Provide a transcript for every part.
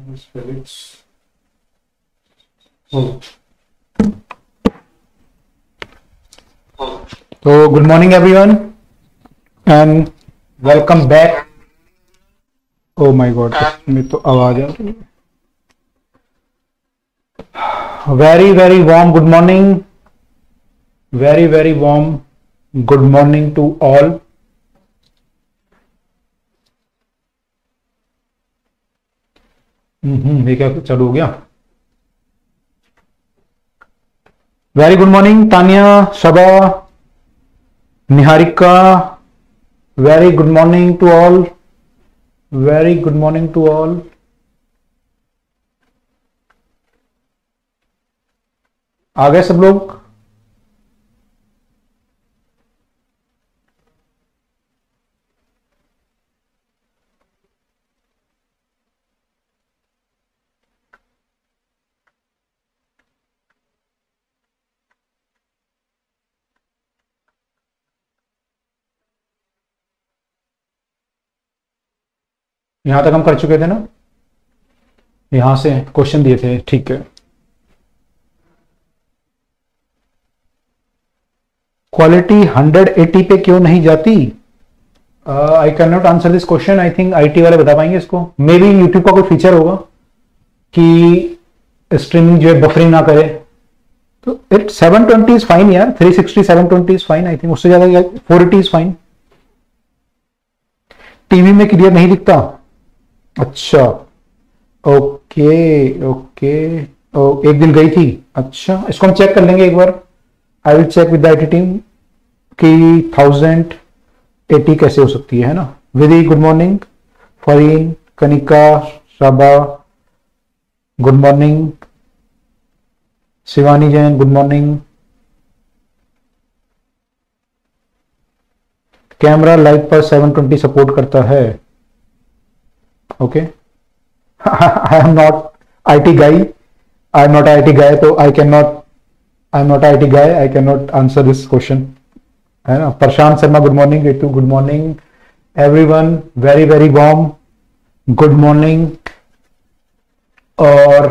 तो good morning everyone and welcome back. Oh my god, इसमें तो आवाज आ रही है। Very very warm good morning, very very warm good morning to all. ये क्या चालू हो गया? Very good morning Tania, Shaba, Niharika, very good morning to all, very good morning to all. आ गए सब लोग? यहां तक हम कर चुके थे ना, यहां से क्वेश्चन दिए थे, ठीक है। क्वालिटी 180 पे क्यों नहीं जाती? I can not answer this question. I think IT वाले बता पाएंगे इसको। मे बी यूट्यूब का कोई फीचर होगा कि स्ट्रीमिंग जो है बफरिंग ना करे। तो इट 720 इज फाइन यार, 360 720 इज फाइन। आई थिंक उससे ज्यादा 480 इज फाइन। टीवी में क्लियर नहीं दिखता? अच्छा, ओके ओके। एक दिन गई थी, अच्छा इसको हम चेक कर लेंगे एक बार। I will check with the IT team कि 1080 कैसे हो सकती है ना। Vidhi good morning, Fareen, Kanika, Shaba good morning, Shivani Jain good morning. Camera light पर 720 सपोर्ट करता है, okay. I am not IT guy, I am not IT guy, तो I am not IT guy, I cannot answer this question, है ना। Prashant Sharma good morning, Ritu good morning, everyone very very warm good morning. और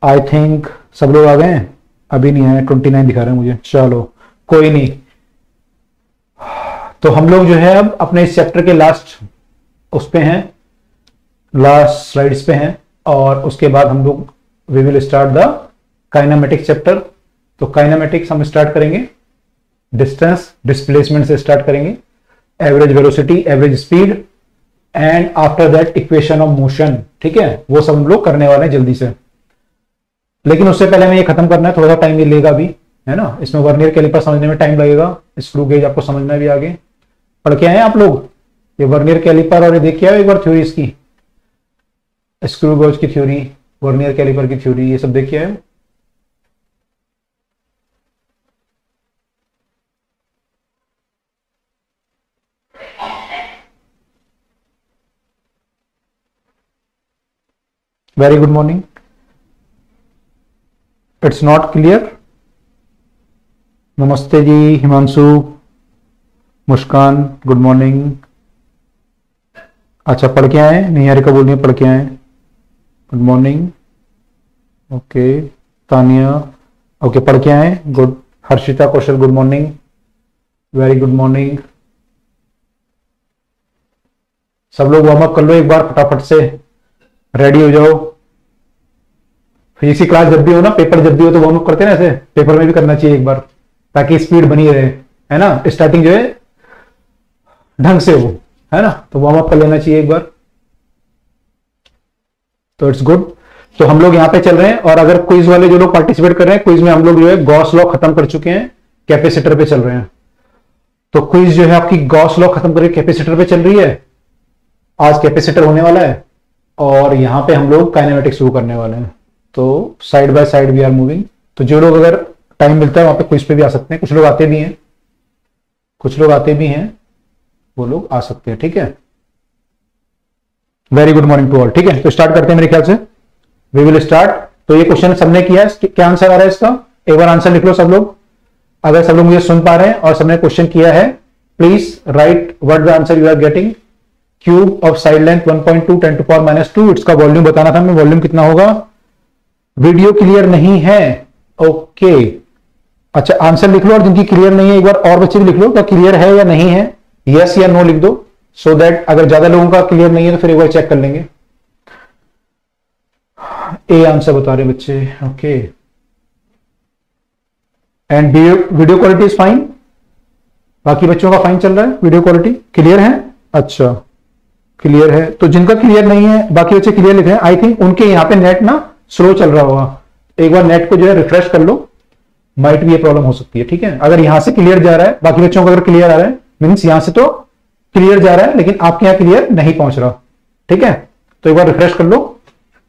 I think सब लोग आ गए हैं? अभी नहीं आए, 29 दिखा रहे हैं मुझे। चलो कोई नहीं। तो हम लोग जो है अब अपने इस चैप्टर के लास्ट उस पे हैं, लास्ट स्लाइड्स पे हैं, और उसके बाद हम लोग we will start the kinematics chapter. तो काइनेमेटिक्स हम स्टार्ट करेंगे, डिस्टेंस डिस्प्लेसमेंट से स्टार्ट करेंगे, average velocity, average speed, and after that equation of motion. ठीक है, वो सब हम लोग करने वाले हैं जल्दी से। लेकिन उससे पहले हमें ये खत्म करना है, थोड़ा सा टाइम भी लेगा अभी, है ना। इसमें वर्नियर कैलिपर समझने में टाइम लगेगा, स्क्रू गेज आपको समझना भी आगे। पढ़ के आए आप लोग ये वर्नियर कैलिपर, और ये देखिए एक बार थ्योरी इसकी, स्क्रू गेज की थ्योरी, वर्नियर कैलिपर की थ्योरी, ये सब देखिए आए। Very good morning. It's not clear? नमस्ते जी, हिमांशु, मुस्कान गुड मॉर्निंग। अच्छा पढ़ के आए? निहारिका बोल रही है पढ़ के आए, good morning. Okay Tania, okay पढ़ के आए, good. Harshita Kaushal good morning, very good morning. सब लोग वार्म अप कर लो एक बार फटाफट से, रेडी हो जाओ। फिजिक्स की क्लास जब भी हो ना, पेपर जब भी हो तो वार्म अप करते हैं ना, ऐसे पेपर में भी करना चाहिए एक बार, ताकि स्पीड बनी रहे, है ना। स्टार्टिंग जो है ढंग से हो, है ना, तो वार्म अप कर लेना चाहिए एक बार। तो इट्स गुड। तो हम लोग यहाँ पे चल रहे हैं, और अगर क्विज वाले जो लोग पार्टिसिपेट कर रहे हैं, क्विज में हम लोग जो है गॉस लॉ खत्म कर चुके हैं, कैपेसिटर पे चल रहे हैं। तो क्विज जो है आपकी गॉस लॉ खत्म करके कैपेसिटर पे चल रही है। आज कैपेसिटर होने वाला है, और यहाँ पे हम लोग काइनेमेटिक्स शुरू करने वाले हैं। तो side by side we are moving. तो जो लोग अगर टाइम मिलता है वहां पे क्विज पे भी आ सकते हैं, कुछ लोग आते भी हैं, कुछ लोग आते भी हैं, वो लोग आ सकते हैं, ठीक है। Very good morning to all. ठीक है, तो स्टार्ट करते हैं मेरे ख्याल से, वी विल स्टार्ट। तो ये क्वेश्चन सबने किया है, क्या आंसर आ रहा है इसका? एक बार आंसर लिख लो सब लोग, अगर सब लोग मुझे सुन पा रहे हैं और सबने क्वेश्चन किया है, please write what the answer you are getting. Cube of side length 1.2 10 to power -2, इसका वॉल्यूम बताना था हमें, वॉल्यूम कितना होगा। वीडियो क्लियर नहीं है, ओके अच्छा आंसर लिख लो, और जिनकी क्लियर नहीं है एक बार और बच्चे भी लिख लो, क्या क्लियर है या नहीं है, यस या नो लिख दो, सो दैट अगर ज्यादा लोगों का क्लियर नहीं है तो फिर एक बार चेक कर लेंगे। ए आंसर बता रहे बच्चे, okay. And video quality is fine, बाकी बच्चों का फाइन चल रहा है, वीडियो क्वालिटी क्लियर है, अच्छा क्लियर है। तो जिनका क्लियर नहीं है, बाकी बच्चे क्लियर लिख रहे हैं, आई थिंक उनके यहाँ पे नेट ना स्लो चल रहा होगा, एक बार नेट को जो है रिफ्रेश कर लो, माइट भी ये प्रॉब्लम हो सकती है, ठीक है। अगर यहां से क्लियर जा रहा है, बाकी बच्चों को अगर क्लियर आ रहा है, मीन्स यहां से तो क्लियर जा रहा है लेकिन आपके यहां क्लियर नहीं पहुंच रहा, ठीक है। तो एक बार रिफ्रेश कर लो,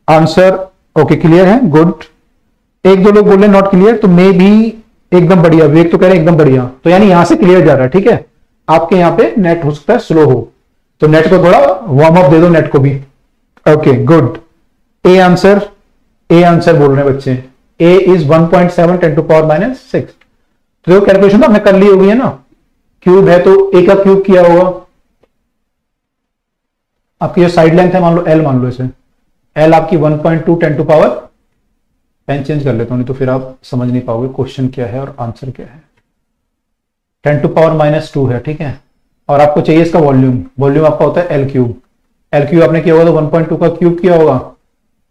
आंसर ओके क्लियर है, गुड। एक दो लोग बोल रहे नॉट क्लियर, तो मे भी एकदम बढ़िया, विवेक तो कह रहे एकदम बढ़िया, तो यानी यहां से क्लियर जा रहा है, ठीक है। आपके यहां पे नेट हो सकता है स्लो हो, तो नेट को थोड़ा वार्म अप दे दो, नेट को भी, ओके गुड। ए आंसर बोल रहे हैं बच्चे, ए इज 1.7 10 टू पावर -6। तो कैलकुलेशन तो हमने कर ली होगी है ना, क्यूब है तो ए का क्यूब किया होगा, आपकी जो साइड लेंथ है मान लो एल, मान लो इसे एल आपकी 1.2 10 टू पावर, पेन चेंज कर लेता हूं नहीं तो फिर आप समझ नहीं पाओगे क्वेश्चन क्या है और आंसर क्या है। 10 टू पावर -2 है, ठीक है। और आपको चाहिए इसका वॉल्यूम आपका होता है एल क्यूब आपने किया होगा तो 1.2 का क्यूब किया होगा,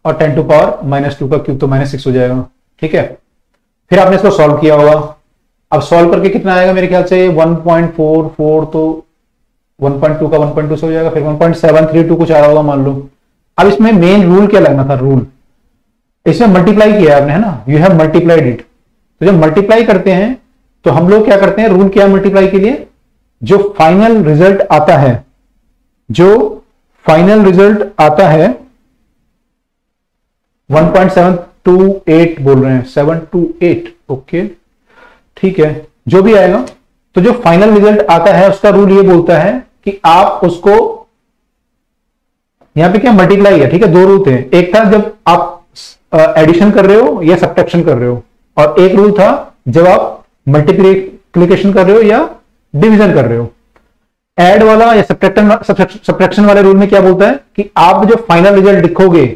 और 10 टू पावर -2 का क्यूब तो -6 हो जाएगा, ठीक है। फिर आपने इसको सॉल्व किया होगा, अब सॉल्व करके कितना आएगा, मेरे ख्याल से 1.44, तो 1.2 का 1.2 से हो जाएगा, फिर 1.732 कुछ आ रहा होगा मान लो। अब इसमें मेन रूल क्या लगना था, रूल इसमें मल्टीप्लाई किया आपने, है ना, यू हैव मल्टीप्लाइड इट। तो जब मल्टीप्लाई करते हैं तो हम लोग क्या करते हैं, रूल क्या है मल्टीप्लाई के लिए, जो फाइनल रिजल्ट आता है 1.728 बोल रहे हैं, 728, ओके ठीक है, जो भी आएगा। तो जो फाइनल रिजल्ट आता है उसका रूल ये बोलता है कि आप उसको, यहां पे क्या मल्टीप्लाई है, ठीक है, दो रूल थे, एक था जब आप एडिशन कर रहे हो या सब्ट्रैक्शन कर रहे हो, और एक रूल था जब आप मल्टीप्लिकेशन कर रहे हो या डिवीजन कर रहे हो। ऐड वाला या सब्ट्रैक्शन वाले रूल में क्या बोलता है कि आप जो फाइनल रिजल्ट लिखोगे,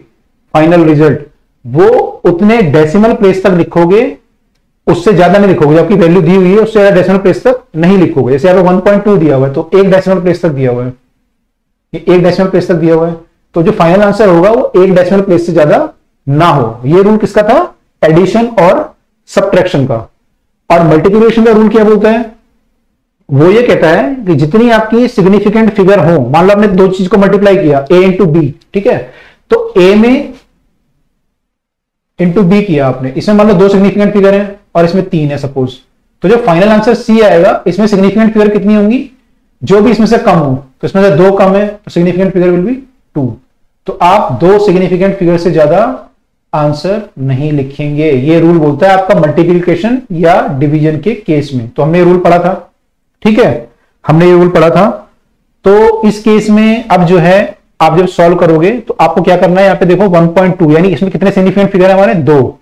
फाइनल रिजल्ट वो उतने डेसिमल प्लेस तक लिखोगे, उससे ज्यादा नहीं लिखोगे, जबकि वैल्यू दी हुई है उससे ज्यादा डेसिमल प्लेस तक नहीं लिखोगे। जैसे यहाँ पे 1.2 दिया हुआ है तो एक डेसिमल प्लेस तक दिया हुआ है, ये एक डेसिमल प्लेस तक दिया हुआ है, तो जो फाइनल आंसर होगा वो एक डेसिमल प्लेस से ज्यादा ना हो। ये रूल किसका था, एडिशन और सब्ट्रैक्शन का। और मल्टीप्लिकेशन का रूल क्या बोलता है, वो ये कहता है कि जितनी आपकी सिग्निफिकेंट फिगर हो, मान लो आपने दो चीज को मल्टीप्लाई किया a इंटू बी, ठीक है, तो a में इंटू बी किया आपने, इसमें मान लो दो सिग्निफिकेंट फिगर है और इसमें 3 है सपोज, तो जो फाइनल आंसर सी आएगा इसमें सिग्निफिकेंट फिगर कितनी होंगी, जो भी इसमें से कम हो, तो इसमें से 2 कम है तो सिग्निफिकेंट फिगर विल बी 2। तो आप 2 सिग्निफिकेंट फिगर से ज्यादा आंसर नहीं लिखेंगे, ये रूल बोलता है आपका मल्टीप्लिकेशन या डिवीजन के केस में। तो हमने ये रूल पढ़ा था, ठीक है, हमने ये रूल पढ़ा था। तो इस केस में अब जो है आप जब सॉल्व करोगे तो आपको क्या करना है, यहां पे देखो 1.2, यानी इसमें कितने सिग्निफिकेंट फिगर है हमारे, 2।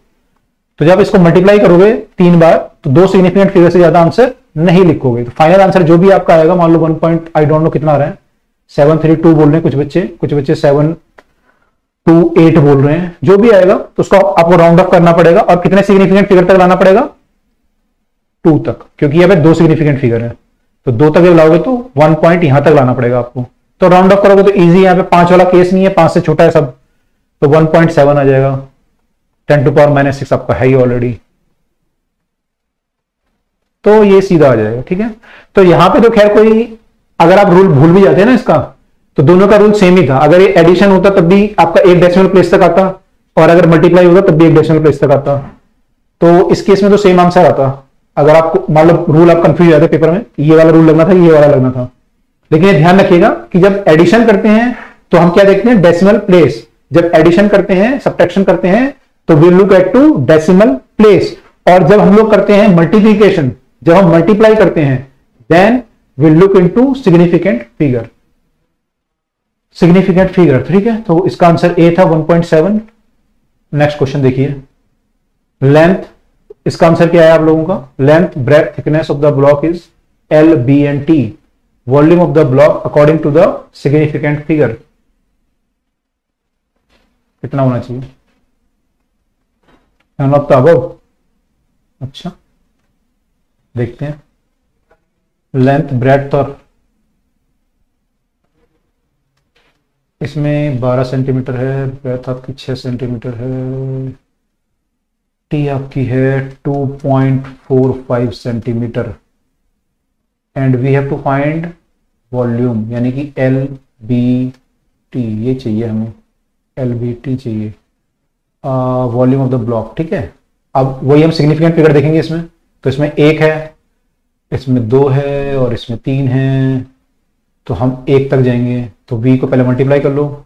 तो जब इसको मल्टीप्लाई करोगे 3 बार तो 2 सिग्निफिकेंट फिगर से ज्यादा आंसर नहीं लिखोगे। तो फाइनल आंसर जो भी आपका आएगा, मान लो 1. आई डोंट नो कितना आ रहा है, 732 बोल रहे हैं कुछ बच्चे 728 बोल रहे हैं, जो भी आएगा तो उसको आपको राउंड ऑफ करना पड़ेगा, और कितने सिग्निफिकेंट फिगर तक लाना पड़ेगा, 2 तक, क्योंकि यहाँ पे 2 सिग्निफिकेंट फिगर है, तो 2 तक जब लाओगे तो 1 पॉइंट यहां तक लाना पड़ेगा आपको। तो राउंड ऑफ करोगे तो इजी, यहाँ पे 5 वाला केस नहीं है, 5 से छोटा है सब, तो 1.7 आ जाएगा, 10 टू पावर -6 आपका है ही ऑलरेडी, तो ये सीधा आ जाएगा, ठीक है। तो यहां पे तो खैर कोई, अगर आप रूल भूल भी जाते हैं ना इसका, तो दोनों का रूल सेम ही था। अगर ये एडिशन होता तब भी आपका 1 डेसिमल प्लेस तक आता, और अगर मल्टीप्लाई होता तब भी 1 डेसिमल प्लेस तक आता, तो इस केस में तो सेम आंसर आता। अगर आपको मान लो रूल आप कंफ्यूज हो जाते पेपर में, ये वाला रूल लगना था, ये वाला लगना था, लेकिन ये ध्यान रखिएगा कि जब एडिशन करते हैं तो हम क्या देखते हैं, डेसिमल प्लेस। जब एडिशन करते हैं, सब्ट्रैक्शन करते हैं, तो we look at two decimal place. और जब हम लोग करते हैं मल्टीप्लिकेशन, जब हम मल्टीप्लाई करते हैं, then we look into significant figure, significant figure, ठीक है। तो इसका आंसर ए था 1.7। नेक्स्ट क्वेश्चन देखिए, लेंथ, इसका आंसर क्या है आप लोगों का, length breadth thickness of the block is L, B and T। Volume of the block according to the significant figure कितना होना चाहिए? None of the above. अच्छा देखते हैं, लेंथ ब्रेड्थ और इसमें 12 सेंटीमीटर है, ब्रेथ आपकी 6 सेंटीमीटर है, टी आपकी है 2.45 centimetre and we have to find volume यानी कि एल बी टी, ये चाहिए हमें, एल बी टी चाहिए, वॉल्यूम ऑफ द ब्लॉक। ठीक है, अब वही हम सिग्निफिकेंट फिगर देखेंगे इसमें। तो इसमें 1 है, इसमें 2 है और इसमें 3 है, तो हम 1 तक जाएंगे। तो v को पहले मल्टीप्लाई कर लो,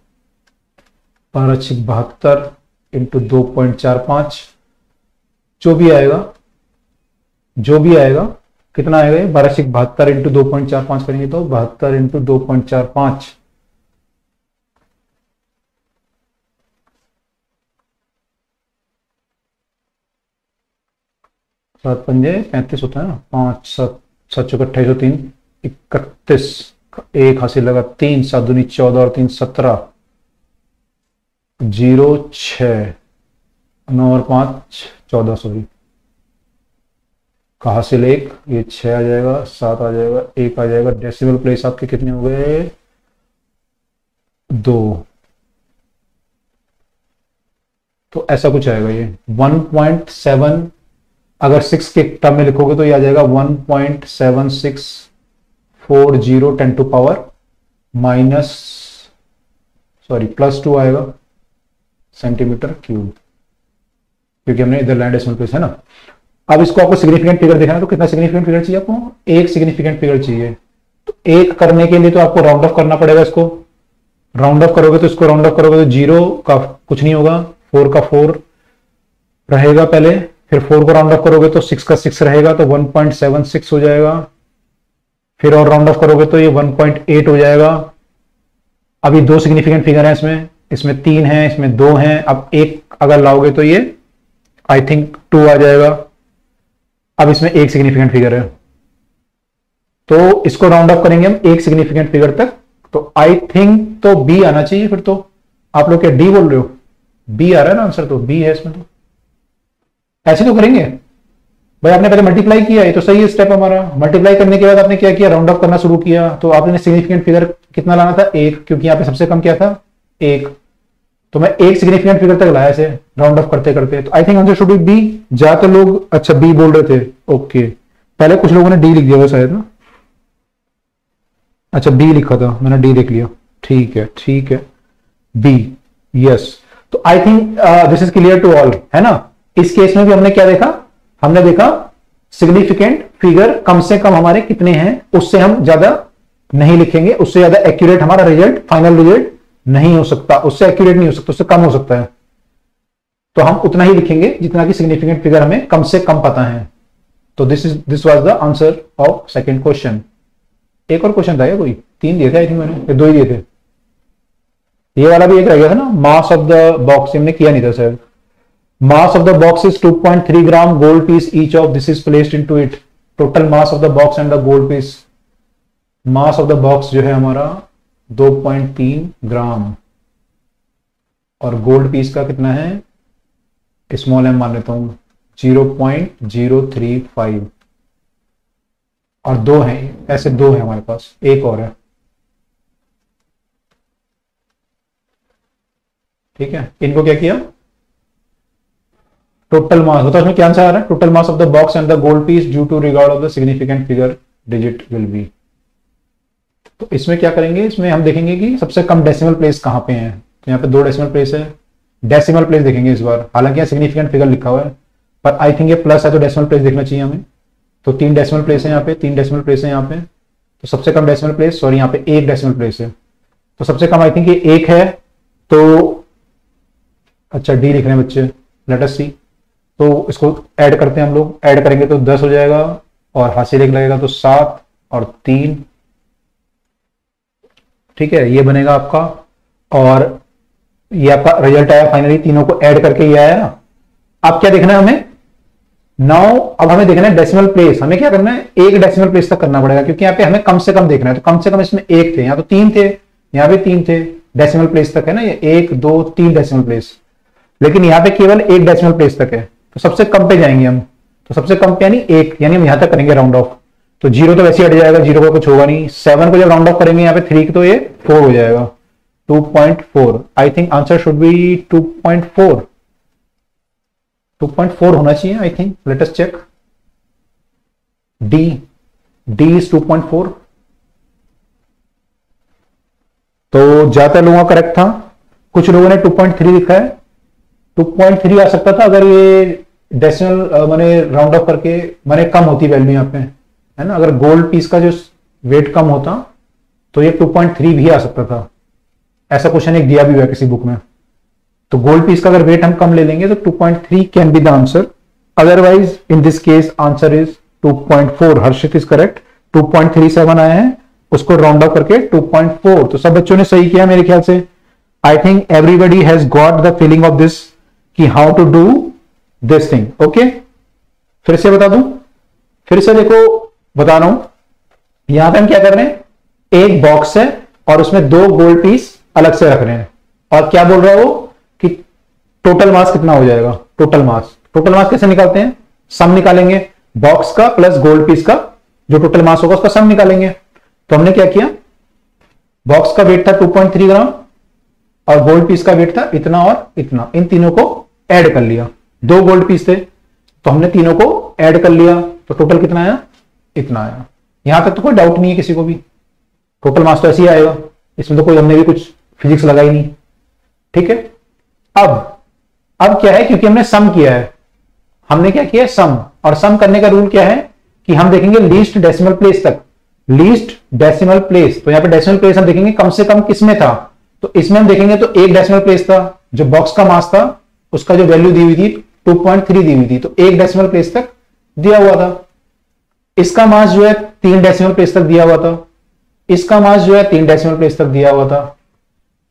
1272 इंटू 2.45, जो भी आएगा कितना आएगा ये? 1272 इंटू 2.45 करेंगे तो 72 इंटू 2.45, 7 पंजे 35 होता है ना, 5 7 7 चौक 28, 31, एक हासिल लगा, 3 7 दूनी 14 और 3 17, 0 6 9 और 5 14, सॉरी का हासिल 1, ये 6 आ जाएगा, 7 आ जाएगा, 1 आ जाएगा। डेसिमल प्लेस आपके कितने हो गए? 2। तो ऐसा कुछ आएगा ये 1.7, अगर 6 के टर्म में लिखोगे तो ये आ जाएगा 1.7640 10 टू पावर +2 आएगा सेंटीमीटर क्यूब, क्योंकि हमने इधर लैंड डेसिमल प्लेस है ना। अब इसको आपको सिग्निफिकेंट फिगर देखना है, तो कितना सिग्निफिकेंट फिगर चाहिए आपको? 1 सिग्निफिकेंट फिगर चाहिए। तो 1 करने के लिए तो आपको राउंड ऑफ करना पड़ेगा। इसको राउंड ऑफ करोगे तो 0 का कुछ नहीं होगा, 4 का 4 रहेगा पहले, फिर 4 को राउंड ऑफ करोगे तो 6 का 6 रहेगा, तो 1.76 हो जाएगा। फिर और राउंड ऑफ करोगे तो ये 1.8 हो जाएगा। अभी 2 सिग्निफिकेंट फिगर है इसमें 3 है, इसमें 2 हैं। अब 1 अगर लाओगे तो ये आई थिंक 2 आ जाएगा। अब इसमें 1 सिग्निफिकेंट फिगर है, तो इसको राउंड ऑफ करेंगे हम 1 सिग्निफिकेंट फिगर तक, तो आई थिंक तो बी आना चाहिए। फिर तो आप लोग क्या डी बोल रहे हो? बी आ रहा है ना आंसर, तो बी है इसमें। तो ऐसे तो करेंगे भाई, आपने पहले मल्टीप्लाई किया, ये तो सही है स्टेप हमारा। मल्टीप्लाई करने के बाद आपने क्या किया? राउंड ऑफ करना शुरू किया। तो आपने सिग्निफिकेंट फिगर कितना लाना था? 1, क्योंकि यहाँ पे सबसे कम क्या था? 1। तो मैं 1 सिग्निफिकेंट फिगर तक लाया से राउंड ऑफ करते करते। तो I think answer should be B. ज्यादातर लोग अच्छा बी बोल रहे थे। ओके, पहले कुछ लोगों ने डी लिख दिया था शायद ना। अच्छा बी लिखा था, मैंने डी देख लिया। ठीक है बी, यस। तो I think this is clear to all, है ना। इस केस में भी हमने क्या देखा? हमने देखा सिग्निफिकेंट फिगर कम से कम हमारे कितने हैं, उससे हम ज्यादा नहीं लिखेंगे, उससे ज्यादा एक्यूरेट हमारा रिजल्ट, फाइनल रिजल्ट नहीं हो सकता, उससे एक्यूरेट नहीं हो सकता, उससे कम हो सकता है। तो हम उतना ही लिखेंगे जितना कि सिग्निफिकेंट फिगर हमें कम से कम पता है। तो this was the answer of second question. एक और क्वेश्चन था कोई? 3 दिए थे आई थिंक मैंने, 2 ही दिए थे। ये वाला भी एक रह गया था ना, मास ऑफ द बॉक्स, हमने किया नहीं था sir. Mass of the box is 2.3 gram, gold piece each of this is placed into it. Total mass of the box and the gold piece. Mass of the box जो है हमारा 2.3 ग्राम और gold piece का कितना है? Small M मान लेता हूं, 0.035 और 2 है, ऐसे 2 है हमारे पास, एक और है। ठीक है, इनको क्या किया? टोटल मास बताओ इसमें क्या आंसर आ रहा है? Total mass of the box and the gold piece due to regard of the significant figure digit will be. तो इसमें क्या करेंगे? इसमें हम देखेंगे कि सबसे कम डेसिमल प्लेस कहां पे है। तो यहाँ पे 2 डेसिमल प्लेस है, डेसिमल प्लेस देखेंगे इस बार। हालांकि यहाँ सिग्निफिकेंट फिगर लिखा हुआ है, पर आई थिंक ये प्लस है तो डेसिमल प्लेस देखना चाहिए हमें। तो 3 डेसिमल प्लेस है यहाँ पे, 3 डेसिमल प्लेस है यहाँ पे। तो सबसे कम डेसिमल प्लेस, सॉरी यहाँ पे 1 डेसिमल प्लेस है, तो सबसे कम आई थिंक ये 1 है। तो अच्छा डी लिख रहे हैं बच्चे, लेट अस सी। तो इसको ऐड करते हैं हम लोग, ऐड करेंगे तो 10 हो जाएगा और हासिल 1 लगेगा तो 7 और 3। ठीक है, ये बनेगा आपका, और ये आपका रिजल्ट आया फाइनली। तीनों को ऐड करके ये आया ना। अब क्या देखना है हमें? नाउ अब हमें देखना है डेसिमल प्लेस, हमें क्या करना है, एक डेसिमल प्लेस तक करना पड़ेगा, क्योंकि यहाँ पे हमें कम से कम देखना है, तो कम से कम इसमें एक थे, यहाँ तो तीन थे, यहाँ पे तीन थे, डेसिमल प्लेस तक है ना, ये 1 2 3 डेसिमल प्लेस, लेकिन यहाँ पे केवल एक डेसिमल प्लेस तक है, तो सबसे कम पे जाएंगे हम, तो सबसे कम पे यानी एक, यानी हम यहां तक करेंगे राउंड ऑफ, तो 0 तो वैसे हट जाएगा, 0 का कुछ होगा नहीं, 7 को जब राउंड ऑफ करेंगे यहाँ पे 3 तो ये 4 हो जाएगा, 2.4, I think answer should be 2.4, 2.4 होना चाहिए I think, let us check, D is 2.4, तो ज्यादा लोगों का करेक्ट था, कुछ लोगों ने 2.3 लिखा है, 2.3 आ सकता था अगर ये डेसिमल मैंने राउंड ऑफ करके मैंने कम होती वैल्यू यहाँ पे, है ना, अगर गोल्ड पीस का जो वेट कम होता तो ये 2.3 भी आ सकता था, ऐसा क्वेश्चन एक दिया भी हुआ है किसी बुक में, तो गोल्ड पीस का अगर वेट हम कम ले लेंगे तो 2.3 can be the answer, otherwise in this case answer is 2.4, Harshit is correct, 2.37 आया है, उसको राउंड ऑफ करके 2.4, तो सब बच्चों ने सही किया मेरे ख्याल से, I think everybody has got the feeling of this कि how to do this thing, okay, फिर से बता दूं, फिर से देखो बता रहा हूं, यहां पे हम क्या कर रहे हैं, एक बॉक्स है और उसमें 2 गोल्ड पीस अलग से रख रहे हैं, और क्या बोल रहा है वो कि टोटल मास कितना हो जाएगा, टोटल मास कैसे निकालते हैं, सम निकालेंगे, बॉक्स का प्लस गोल्ड पीस का जो टोटल मास होगा उसका सम निकालेंगे, तो हमने क्या किया, बॉक्स का वेट था 2.3 ग्राम और गोल्ड पीस का वेट था इतना और इतना, इन तीनों को ऐड कर लिया, 2 गोल्ड पीस थे तो हमने तीनों को ऐड कर लिया, तो टोटल कितना आया, इतना आया, यहां तक तो कोई डाउट नहीं है किसी को भी, टोटल मास तो ऐसे ही आएगा, इसमें तो कोई हमने भी कुछ फिजिक्स लगाई नहीं, ठीक है। अब क्या है, क्योंकि हमने सम किया है, हमने क्या किया सम, और सम करने का रूल क्या है कि हम देखेंगे लीस्ट डेसिमल प्लेस तक, लीस्ट डेसिमल प्लेस, तो यहां पे डेसिमल प्लेस हम देखेंगे कम से कम किसमें था, तो इसमें हम देखेंगे तो एक डेसिमल प्लेस था, जो बॉक्स का मास था उसका जो वैल्यू दी हुई थी 2.3 दी हुई थी, तो एक डेसिमल प्लेस तक दिया हुआ था, इसका मास जो है 3 डेसिमल प्लेस तक दिया हुआ था, इसका मास जो है 3 डेसिमल प्लेस तक दिया हुआ था,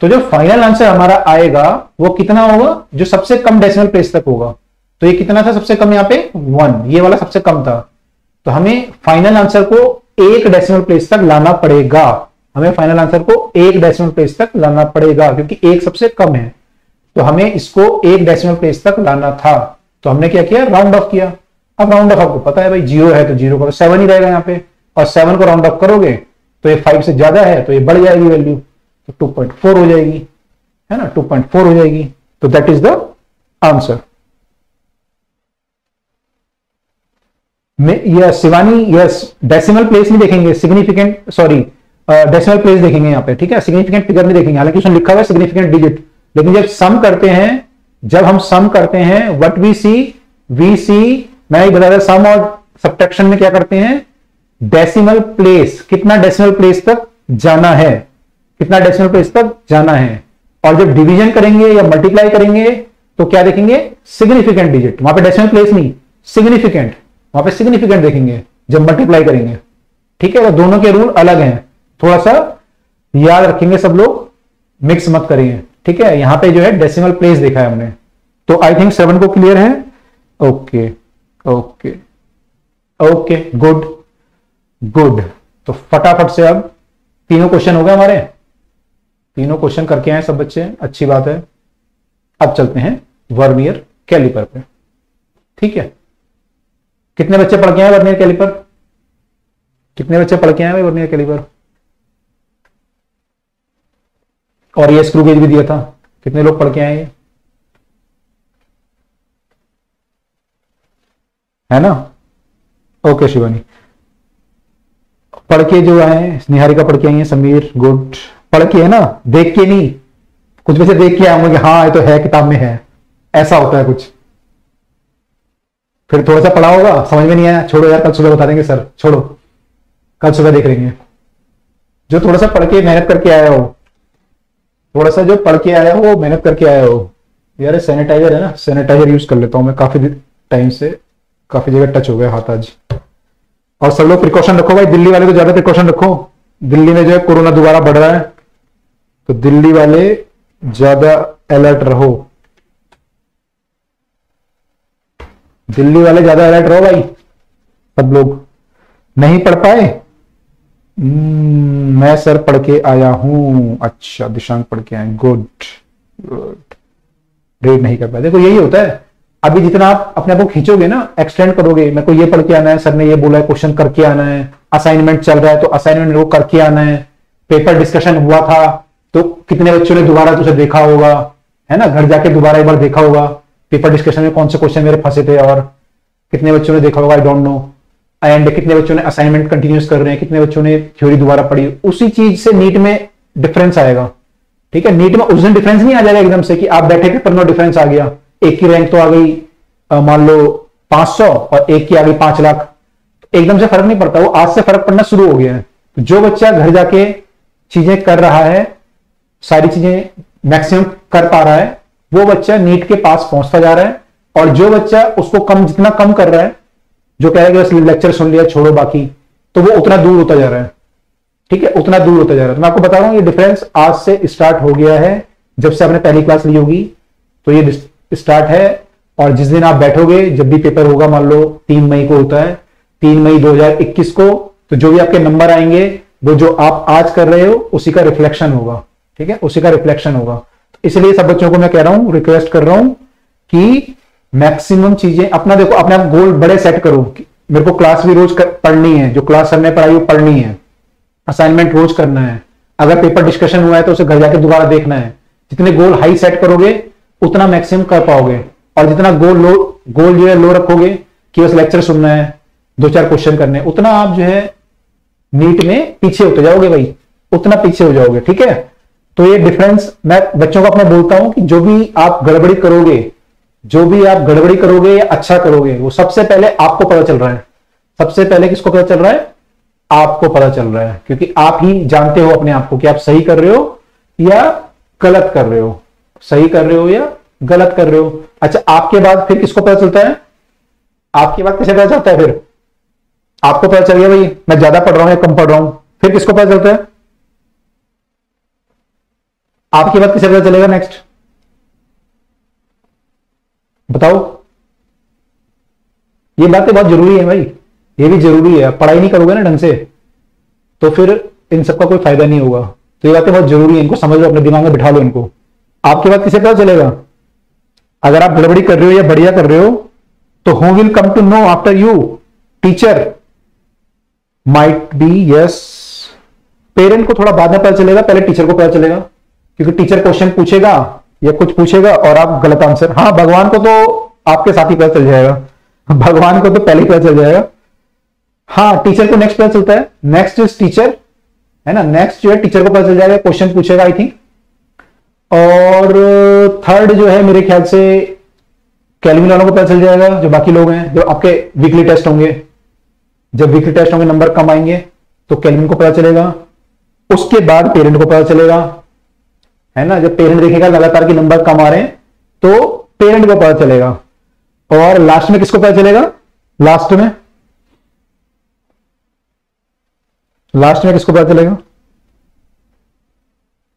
तो जो फाइनल आंसर हमारा आएगा वो कितना होगा, जो सबसे कम डेसिमल प्लेस तक होगा, तो ये कितना था सबसे कम, यहाँ पे 1, ये वाला सबसे कम था, तो हमें फाइनल आंसर को एक डेसिमल प्लेस तक लाना पड़ेगा, हमें फाइनल आंसर को एक डेसिमल प्लेस तक लाना पड़ेगा, क्योंकि एक सबसे कम है, तो हमें इसको एक डेसिमल प्लेस तक लाना था, तो हमने क्या किया, राउंड ऑफ किया, अब राउंड ऑफ आपको पता है भाई 0 है तो 0 का 7 ही रहेगा यहाँ पे, और 7 को राउंड ऑफ करोगे तो ये 5 से ज्यादा है तो ये बढ़ जाएगी वैल्यू, तो 2.4 हो जाएगी, है ना, 2.4 हो जाएगी, तो that is the answer. Yes Shivani, yes decimal place नहीं देखेंगे, सिग्निफिकेंट, सॉरी डेसिमल प्लेस देखेंगे यहाँ पे, ठीक है, सिग्निफिकेंट फिगर नहीं देखेंगे, हालांकि उसमें लिखा हुआ है सिग्निफिकेंट डिजिट, लेकिन जब सम करते हैं, जब हम सम करते हैं व्हाट वी सी, मैं बता रहा, सम और सब्ट्रैक्शन में क्या करते हैं, डेसिमल प्लेस, कितना डेसिमल प्लेस तक जाना है, कितना डेसिमल प्लेस तक जाना है, और जब डिवीजन करेंगे या मल्टीप्लाई करेंगे तो क्या देखेंगे, सिग्निफिकेंट डिजिट, वहां पे डेसिमल प्लेस नहीं, सिग्निफिकेंट, वहां पे सिग्निफिकेंट देखेंगे जब मल्टीप्लाई करेंगे, ठीक है, तो दोनों के रूल अलग हैं, थोड़ा सा याद रखेंगे सब लोग, मिक्स मत करिए, ठीक है, यहां पे जो है डेसिमल प्लेस देखा है हमने, तो आई थिंक 7 को क्लियर है, ओके ओके ओके, गुड, तो फटाफट से अब तीनों क्वेश्चन हो गए हमारे, तीनों क्वेश्चन करके आए सब बच्चे, अच्छी बात है। अब चलते हैं वर्नियर कैलिपर पे, ठीक है, कितने बच्चे पढ़ के आए वर्नियर कैलिपर, कितने बच्चे पढ़ के आए वर्नियर कैलिपर, और ये स्क्रू गेज भी दिया था, कितने लोग पढ़ के आए, है ना, ओके शिवानी, पढ़ के जो आए, निहारिका पढ़ के आई है, समीर गुड, पढ़ के है ना, देख के नहीं, कुछ बच्चे देख के आऊंगे हाँ ये तो है किताब में है, ऐसा होता है कुछ, फिर थोड़ा सा पढ़ा होगा समझ में नहीं आया, छोड़ो यार कल सुबह बता देंगे सर, छोड़ो कल सुबह देख लेंगे, जो थोड़ा सा पढ़ के मेहनत करके आया हो, थोड़ा सा जो पढ़ के आया हो वो मेहनत करके आया हो, यार सैनिटाइजर है ना, सैनिटाइजर यूज कर लेता हूं मैं, काफी टाइम से काफी जगह टच हो गया हाथ आज, और सब लोग प्रिकॉशन रखो भाई, दिल्ली वाले तो ज्यादा प्रिकॉशन रखो, दिल्ली में जो है कोरोना दोबारा बढ़ रहा है, तो दिल्ली वाले ज्यादा अलर्ट रहो, दिल्ली वाले ज्यादा अलर्ट रहो भाई, सब लोग नहीं पढ़ पाए। मैं सर पढ़ के आया हूं। अच्छा दिशांक पढ़ के आए, गुड गुड। रीड नहीं कर पाए, देखो यही होता है। अभी जितना आप अपने आप को खींचोगे ना, एक्सटेंड करोगे, मेरे को ये पढ़ के आना है, सर ने ये बोला है, क्वेश्चन करके आना है, असाइनमेंट चल रहा है तो असाइनमेंट मेरे को करके आना है, पेपर डिस्कशन हुआ था तो कितने बच्चों ने दोबारा तुझे देखा होगा, है ना, घर जाके दोबारा एक बार देखा होगा पेपर डिस्कशन में कौन से क्वेश्चन मेरे फंसे थे, और कितने बच्चों ने देखा होगा, आई डोंट नो। एंड कितने बच्चों ने असाइनमेंट कंटिन्यूस कर रहे हैं, कितने बच्चों ने थ्योरी दोबारा पढ़ी, उसी चीज से नीट में डिफरेंस आएगा। ठीक है, नीट में उस दिन डिफरेंस नहीं आ जाएगा एकदम से कि आप बैठे पेपर में डिफरेंस आ गया, एक की रैंक तो आ गई मान लो 500 और एक की आ गई 5 लाख, एकदम से फर्क नहीं पड़ता, वो आज से फर्क पड़ना शुरू हो गया है। तो जो बच्चा घर जाके चीजें कर रहा है, सारी चीजें मैक्सिमम कर पा रहा है, वो बच्चा नीट के पास पहुंचता जा रहा है। और जो बच्चा उसको कम, जितना कम कर रहा है, जो कह रहा है कि बस लेक्चर सुन लिया छोड़ो बाकी, तो वो उतना दूर होता जा रहा है। ठीक है, उतना दूर होता जा रहा है। तो मैं आपको बता रहा हूं ये डिफरेंस आज से स्टार्ट हो गया है, जब से आपने पहली क्लास ली होगी तो ये स्टार्ट है। और जिस दिन आप बैठोगे, जब भी पेपर होगा, मान लो 3 मई को होता है, 3 मई 2021 को, तो जो भी आपके नंबर आएंगे वो जो आप आज कर रहे हो उसी का रिफ्लेक्शन होगा। ठीक है, उसी का रिफ्लेक्शन होगा। तो इसलिए सब बच्चों को मैं कह रहा हूं, रिक्वेस्ट कर रहा हूं कि मैक्सिमम चीजें अपना देखो, अपने आप गोल बड़े सेट करो कि मेरे को क्लास भी रोज पढ़नी है, जो क्लास सर ने पढ़ाई वो पढ़नी है, असाइनमेंट रोज करना है, अगर पेपर डिस्कशन हुआ है तो उसे घर जाके दोबारा देखना है। जितने गोल हाई सेट करोगे उतना मैक्सिमम कर पाओगे। और जितना गोल जो है लो रखोगे कि बस लेक्चर सुनना है, 2-4 क्वेश्चन करने, उतना आप जो है नीट में पीछे होते जाओगे भाई, उतना पीछे हो जाओगे। ठीक है, तो ये डिफरेंस मैं बच्चों को अपना बोलता हूं कि जो भी आप गड़बड़ी करोगे, जो भी आप गड़बड़ी करोगे या अच्छा करोगे, वो सबसे पहले आपको पता चल रहा है। सबसे पहले किसको पता चल रहा है? आपको पता चल रहा है, क्योंकि आप ही जानते हो अपने आप को कि आप सही कर रहे हो या गलत कर रहे हो, सही कर रहे हो या गलत कर रहे हो। अच्छा, आपके बाद फिर किसको पता चलता है? आपके बाद किसे पता चलता है? फिर आपको पता चल गया भाई मैं ज्यादा पढ़ रहा हूं या कम पढ़ रहा हूं, फिर किसको पता चलता है? आपके बाद किसे पता चलेगा नेक्स्ट? बताओ। ये बातें बहुत जरूरी है भाई, ये भी जरूरी है। पढ़ाई नहीं करोगे ना ढंग से तो फिर इन सबका कोई फायदा नहीं होगा। तो ये बातें बहुत जरूरी है, इनको समझ लो, अपने दिमाग में बिठा लो इनको। आपके बाद किसे पता चलेगा? अगर आप गड़बड़ी कर रहे हो या बढ़िया कर रहे हो तो who will come to know after you? Teacher might be, yes. Parent को थोड़ा बाद में पता चलेगा, पहले टीचर को पता चलेगा, क्योंकि टीचर क्वेश्चन पूछेगा या कुछ पूछेगा और आप गलत आंसर, हाँ भगवान को तो आपके साथ ही पता चल जाएगा, भगवान को तो पहले ही पता चल जाएगा। हाँ, टीचर को नेक्स्ट पता चलता है, नेक्स्ट इज टीचर, है ना, नेक्स्ट जो है टीचर को पता चल जाएगा, क्वेश्चन पूछेगा आई थिंक। और थर्ड जो है मेरे ख्याल से कैलविन वालों को पता चल जाएगा, जो बाकी लोग हैं, जो आपके वीकली टेस्ट होंगे, जब वीकली टेस्ट होंगे नंबर कम आएंगे तो कैलविन को पता चलेगा। उसके बाद पेरेंट को पता चलेगा, है ना, जब पेरेंट देखेगा लगातार के नंबर कम आ रहे हैं तो पेरेंट को पता चलेगा। और लास्ट में किसको पता चलेगा? लास्ट में किसको पता चलेगा?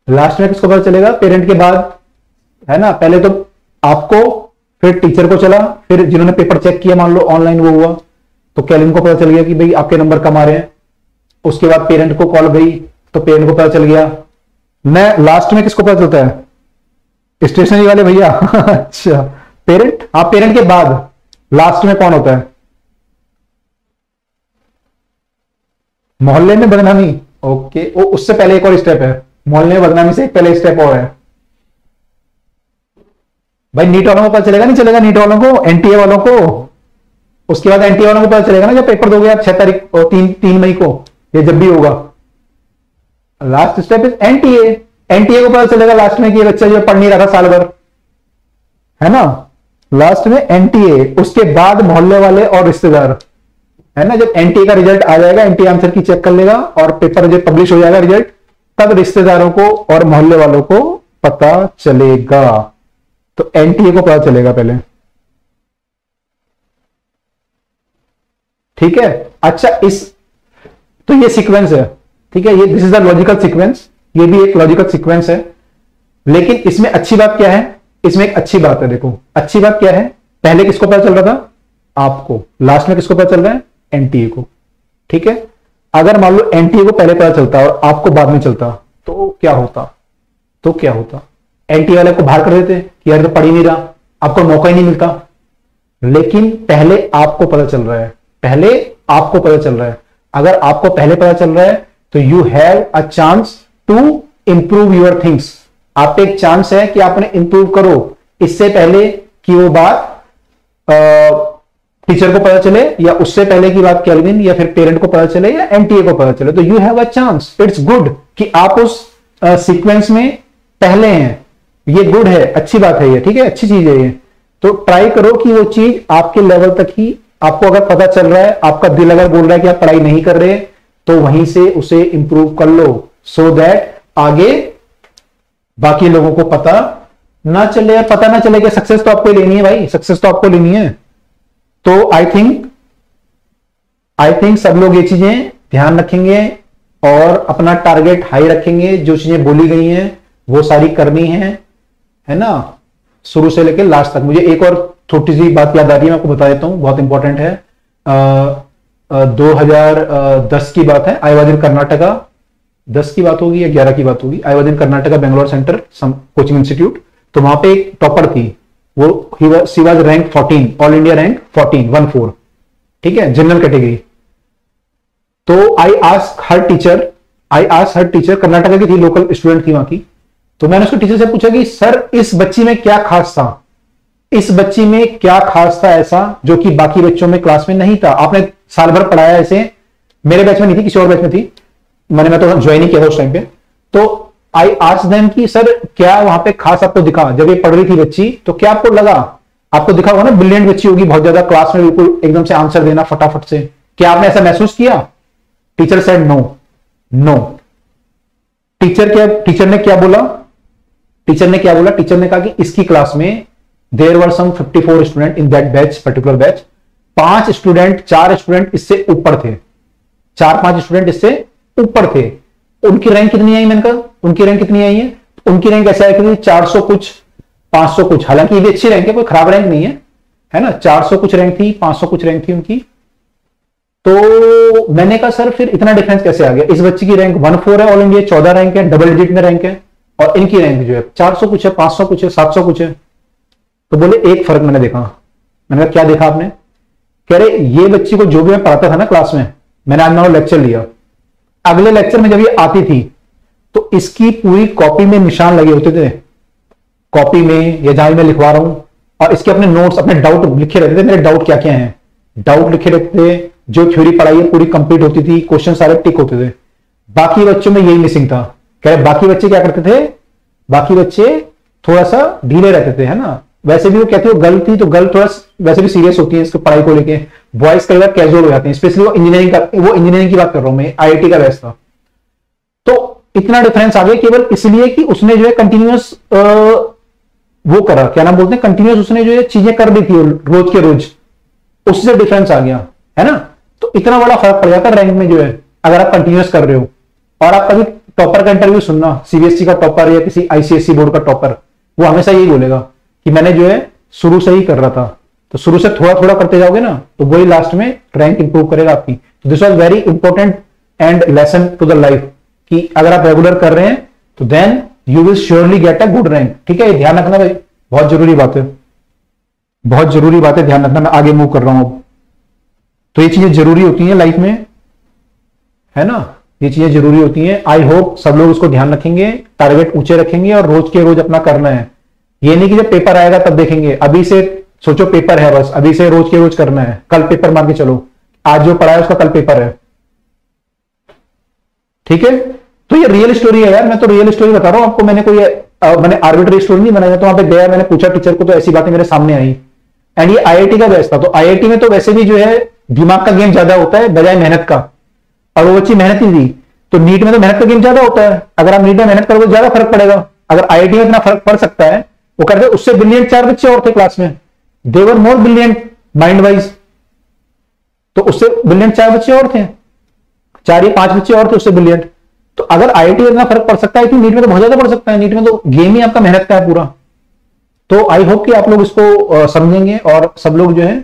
लास्ट में किसको पता चलेगा? पेरेंट के बाद, है ना, पहले तो आपको, फिर टीचर को चला, फिर जिन्होंने पेपर चेक किया, मान लो ऑनलाइन वो हुआ तो कैलविन को पता चल गया कि भाई आपके नंबर कम आ रहे हैं। उसके बाद पेरेंट को कॉल गई तो पेरेंट को पता चल गया। मैं लास्ट में किसको पता चलता है? स्टेशनरी वाले भैया अच्छा, पेरेंट, हाँ, पेरेंट के बाद लास्ट में कौन होता है? मोहल्ले में बदनामी, ओके, वो उससे पहले एक और स्टेप है, मोहल्ले में बदनामी से एक पहले स्टेप और है भाई। नीट वालों को पता चलेगा, नहीं चलेगा? नीट वालों को, एनटीए वालों को, उसके बाद एनटीए वालों को पता चलेगा ना, जब पेपर दोगे आप 6 तारीख और 3 मई को, ये जब भी होगा। Last step is NTA. NTA को पता चलेगा लास्ट में कि ये बच्चा जो पढ़ नहीं रहा था साल भर, है ना, लास्ट में एनटीए। उसके बाद मोहल्ले वाले और रिश्तेदार, है ना, जब एनटीए का रिजल्ट आ जाएगा, एनटीए आंसर की चेक कर लेगा और पेपर जब पब्लिश हो जाएगा रिजल्ट, तब रिश्तेदारों को और मोहल्ले वालों को पता चलेगा। तो एनटीए को पता चलेगा पहले, ठीक है। अच्छा, तो ये सीक्वेंस है, ठीक है, ये this is the logical sequence, ये भी एक लॉजिकल सीक्वेंस है। लेकिन इसमें अच्छी बात क्या है? इसमें एक अच्छी बात है, देखो अच्छी बात क्या है, पहले किसको पता चल रहा था? आपको लास्ट में किसको पता चल रहा है? एनटीए को। ठीक है, अगर मान लो एनटीए को पहले पता चलता और आपको बाद में चलता तो क्या होता? एनटीए वाले को बाहर कर देते कि यार तो पढ़ ही नहीं रहा, आपको मौका ही नहीं मिलता। लेकिन पहले आपको पता चल रहा है, अगर आपको पहले पता चल रहा है तो you have a chance to improve your things. आप पे एक चांस है कि आपने इंप्रूव करो इससे पहले कि वो बात टीचर को पता चले, या उससे पहले की बात कैल्विन या फिर पेरेंट को पता चले या एनटीए को पता चले। तो you have a chance, it's good कि आप उस सीक्वेंस में पहले हैं। ये गुड है, अच्छी बात है ये, ठीक है, अच्छी चीज है ये। तो ट्राई करो कि वो चीज आपके लेवल तक ही, आपको अगर पता चल रहा है, आपका दिल अगर बोल रहा है कि आप पढ़ाई नहीं कर रहे, तो वहीं से उसे इंप्रूव कर लो, सो दैट आगे बाकी लोगों को पता ना चले। यार पता ना चले कि सक्सेस तो आपको लेनी है भाई, सक्सेस तो आपको लेनी है। तो आई थिंक सब लोग ये चीजें ध्यान रखेंगे और अपना टारगेट हाई रखेंगे। जो चीजें बोली गई हैं वो सारी करनी है ना, शुरू से लेकर लास्ट तक। मुझे एक और छोटी सी बात याद आ रही है, मैं आपको बता देता हूं, बहुत इंपॉर्टेंट है। 2010 की बात है, आई वाज इन कर्नाटका, 10 की बात होगी या 11 की बात होगी। I was in Karnataka Bangalore centre some coaching institute. तो वहां पे एक टॉपर थी, वो she was rank 14, all India rank 14, ठीक है, जनरल कैटेगरी। तो I ask her teacher, Karnataka की थी, लोकल स्टूडेंट थी वहां की। तो मैंने उसको टीचर से पूछा कि सर इस बच्ची में क्या खास था, ऐसा जो कि बाकी बच्चों में क्लास में नहीं था। आपने साल भर पढ़ाया ऐसे, मेरे बैच में नहीं थी, किसी और बैच में थी, मैं तो ज्वाइन ही किया था उस टाइम पे। तो आई आस्क्ड देम कि सर क्या वहां पे खास आपको दिखा, जब ये पढ़ रही थी बच्ची तो क्या आपको लगा? आपको दिखा होगा ना, ब्रिलियंट बच्ची होगी बहुत ज्यादा, क्लास में बिल्कुल एकदम से आंसर देना फटाफट से, क्या आपने ऐसा महसूस किया? Teacher said no. टीचर ने क्या बोला? टीचर ने कहा कि इसकी क्लास में there were some 54 student in that batch, particular batch. 4 student इससे ऊपर थे, 4-5 स्टूडेंट इससे ऊपर थे। उनकी रैंक कितनी आई? मैंने कहा उनकी रैंक कितनी आई है? उनकी रैंक ऐसा है कि 400 कुछ, 500 कुछ, हालांकि ये भी अच्छी रैंक है, कोई खराब रैंक नहीं है ना। 400 कुछ रैंक थी, 500 कुछ रैंक थी उनकी। तो मैंने कहा सर फिर इतना डिफरेंस कैसे आ गया? इस बच्ची की रैंक 14 है, ऑल इंडिया 14 रैंक है, डबल डिजिट में रैंक है, और इनकी रैंक जो है 400 कुछ है, 500 कुछ है, 700 कुछ है। तो बोले एक फर्क मैंने देखा। मैंने कहा क्या देखा आपने? कह रहे ये बच्ची को जो भी मैं पढ़ाता था ना क्लास में, मैंने आज नौ लेक्चर लिया, अगले लेक्चर में जब ये आती थी तो इसकी पूरी कॉपी में निशान लगे होते थे, कॉपी में या जहां मैं लिखवा रहा हूं, और इसके अपने नोट्स, अपने डाउट लिखे रहते थे। मेरे डाउट क्या क्या हैं, डाउट लिखे रहते थे, जो थ्योरी पढ़ाई है पूरी कंप्लीट होती थी, क्वेश्चन सारे टिक होते थे। बाकी बच्चों में यही मिसिंग था। कह रहे बाकी बच्चे क्या करते थे? बाकी बच्चे थोड़ा सा ढीले रहते थे, है ना। वैसे भी वो कहते हो गर्ल थी, तो गर्ल थोड़ा वैसे भी सीरियस होती है इसको पढ़ाई को लेके, बॉयज कई बार कैजुअल हो जाते हैं, स्पेशली वो इंजीनियरिंग की बात कर रहा हूं मैं, आईआईटी का बैच था। तो इतना डिफरेंस आ गया केवल इसलिए कि उसने जो है कंटिन्यूअस वो करा, क्या नाम बोलते हैं, कंटिन्यूअस उसने जो है चीजें कर दी थी रोज के रोज, उससे डिफरेंस आ गया, है ना। तो इतना बड़ा फर्क पड़ जाता है रैंक में जो है, अगर आप कंटिन्यूअस कर रहे हो। और आप कभी टॉपर का इंटरव्यू सुनना, सीबीएसई का टॉपर या किसी आईसीएसई बोर्ड का टॉपर, वो हमेशा यही बोलेगा कि मैंने जो है शुरू से ही कर रहा था। तो शुरू से थोड़ा थोड़ा करते जाओगे ना, तो वही लास्ट में रैंक इंप्रूव करेगा आपकी। तो this was very important and lesson to the life, कि अगर आप रेगुलर कर रहे हैं तो then you will surely get a good rank. ठीक है, ये ध्यान रखना भाई, बहुत जरूरी बात है, बहुत जरूरी बात है, ध्यान रखना। मैं आगे मूव कर रहा हूं अब। तो ये चीजें जरूरी होती हैं लाइफ में, है ना, ये चीजें जरूरी होती हैं। आई होप सब लोग उसको ध्यान रखेंगे, टारगेट ऊंचे रखेंगे और रोज के रोज अपना करना है। ये नहीं कि जब पेपर आएगा तब देखेंगे, अभी से सोचो पेपर है, बस अभी से रोज के रोज करना है। कल पेपर मार के चलो, आज जो पढ़ा है उसका कल पेपर है। ठीक है, तो ये रियल स्टोरी है यार, मैं तो रियल स्टोरी बता रहा हूं आपको। मैंने आर्बिट्री स्टोरी नहीं बनाया। तो वहां पे गया, मैंने पूछा टीचर को, तो ऐसी बातें मेरे सामने आई। एंड ये आईआईटी का बैच था। तो आईआईटी में तो वैसे भी जो है दिमाग का गेम ज्यादा होता है बजाय मेहनत का, और वो बच्ची मेहनती थी। तो नीट में तो मेहनत का गेम ज्यादा होता है, अगर आप नीट में मेहनत करोगे ज्यादा फर्क पड़ेगा। अगर आईआईटी में इतना फर्क पड़ सकता है, वो करते उससे ब्रिलियंट 4 बच्चे और थे क्लास में, दे वर मोर ब्रिलियंट माइंड वाइज। तो उससे ब्रिलियंट 4 बच्चे और थे, 4 या 5 बच्चे और थे उससे ब्रिलियंट। तो अगर आईआईटी में इतना फर्क पड़ सकता है कि नीट में तो बहुत ज्यादा पड़ सकता है। नीट में तो गेम ही आपका मेहनत का है पूरा। तो आई होप कि आप लोग इसको समझेंगे और सब लोग जो है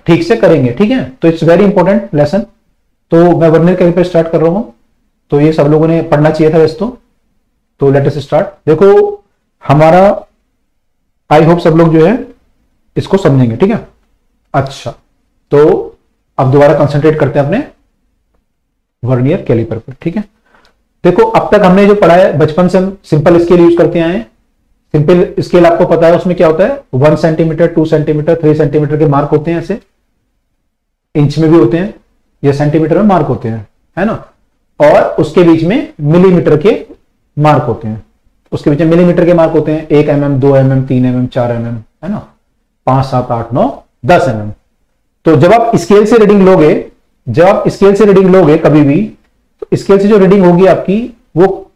ठीक से करेंगे, ठीक है। तो इट्स वेरी इंपॉर्टेंट लेसन। तो मैं वर्नियर कैलिपर स्टार्ट कर रहा हूं, तो ये सब लोगों ने पढ़ना चाहिए था वैसे तो लेट अस स्टार्ट। देखो हमारा, आई होप सब लोग जो है इसको समझेंगे, ठीक है। अच्छा, तो अब दोबारा कंसंट्रेट करते हैं अपने वर्नियर कैलिपर पर, ठीक है। देखो अब तक हमने जो पढ़ा है, बचपन से हम सिंपल स्केल यूज करते आए हैं। सिंपल स्केल आपको पता है, उसमें क्या होता है, 1 सेंटीमीटर, 2 सेंटीमीटर, 3 सेंटीमीटर के मार्क होते हैं, ऐसे इंच में भी होते हैं या सेंटीमीटर में मार्क होते हैं, है ना। और उसके बीच में मिलीमीटर के मार्क होते हैं, उसके बीच में मिलीमीटर के मार्क होते हैं, 1 mm, 2 mm, 3 mm, 4 mm, है ना, 5, 7, 8, 9, 10 mm। तो जब आप स्केल से रीडिंग लोगे, जब आप स्केल से रीडिंग लोगे कभी भी, तो स्केल से जो रीडिंग होगी आपकी, वो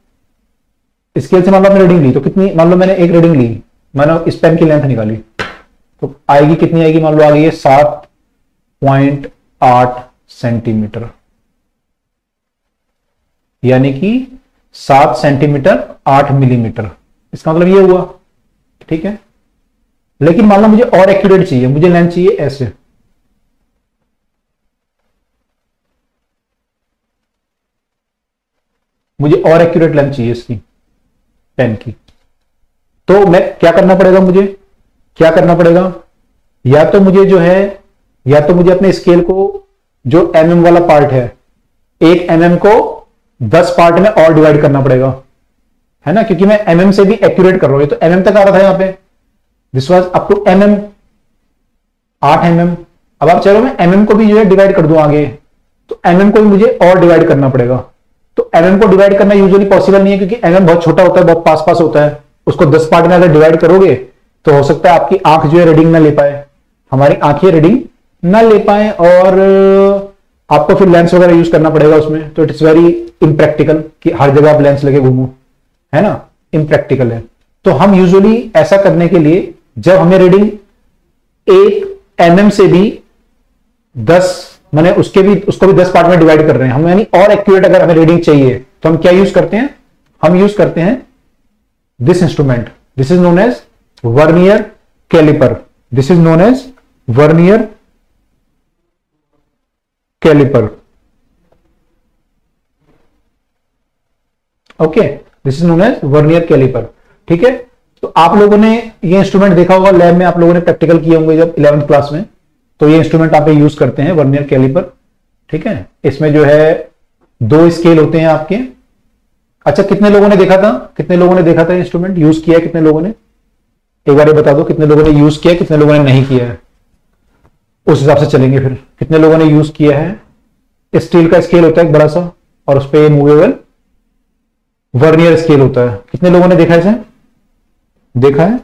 स्केल से मान लो आपने रीडिंग ली, तो कितनी, मान लो मैंने एक रीडिंग ली, मैंने इस पेन की लेंथ निकाली, तो आएगी कितनी आएगी, मान लो आ गई है 7.8 सेंटीमीटर, यानी कि 7 सेंटीमीटर 8 मिलीमीटर, इसका मतलब ये हुआ, ठीक है। लेकिन मान लो मुझे और एक्यूरेट चाहिए, मुझे लेंथ चाहिए ऐसे, मुझे और एक्यूरेट लेंथ चाहिए इसकी पेन की, तो मैं क्या करना पड़ेगा, मुझे क्या करना पड़ेगा, या तो मुझे जो है, या तो मुझे अपने स्केल को जो mm वाला पार्ट है, 1 mm को 10 पार्ट में और डिवाइड करना पड़ेगा, है ना, क्योंकि मैं mm से भी एक्यूरेट कर रहा हूं। ये तो mm तक आ रहा था यहां पे, this was up to mm, 8 mm। अब आप चलो मैं mm को भी जो है डिवाइड कर दूं आगे, तो mm को भी मुझे और डिवाइड करना पड़ेगा। तो mm को डिवाइड करना यूजुअली पॉसिबल नहीं है, क्योंकि mm बहुत छोटा होता है, बहुत पास पास होता है, उसको 10 पार्ट में अगर डिवाइड करोगे तो हो सकता है आपकी आंख जो है रीडिंग ना ले पाए, हमारी आंखें रीडिंग ना ले पाए, और आपको फिर लेंस वगैरह यूज करना पड़ेगा उसमें। तो इट्स वेरी इम्प्रैक्टिकल कि हर जगह आप लेंस लेके घूमो, है ना, इम्प्रैक्टिकल है। तो हम यूजुअली ऐसा करने के लिए, जब हमें रीडिंग 1 mm से भी 10, मैंने उसको भी 10 पार्ट में डिवाइड कर रहे हैं हम, यानी और एक्यूरेट अगर हमें रीडिंग चाहिए, तो हम क्या यूज करते हैं, हम यूज करते हैं this instrument, this is known as vernier calliper, this is known as vernier calliper, okay, this is known as vernier calliper, ठीक है। तो आप लोगों ने ये इंस्ट्रूमेंट देखा होगा लैब में, आप लोगों ने प्रैक्टिकल किए होंगे जब 11th क्लास में, तो ये इंस्ट्रूमेंट आप यूज करते हैं वर्नियर कैलिपर, ठीक है। इसमें जो है 2 स्केल होते हैं आपके। अच्छा, कितने लोगों ने देखा था, कितने लोगों ने देखा था इंस्ट्रूमेंट यूज किया है, कितने लोगों ने, एक बार ये बता दो, कितने लोगों ने यूज किया, कितने लोगों ने नहीं किया है, उस हिसाब से चलेंगे फिर। कितने लोगों ने यूज किया है। स्टील का स्केल होता है एक बड़ा सा, और उस पर मूवेबल वर्नियर स्केल होता है। कितने लोगों ने देखा है इसे, देखा है।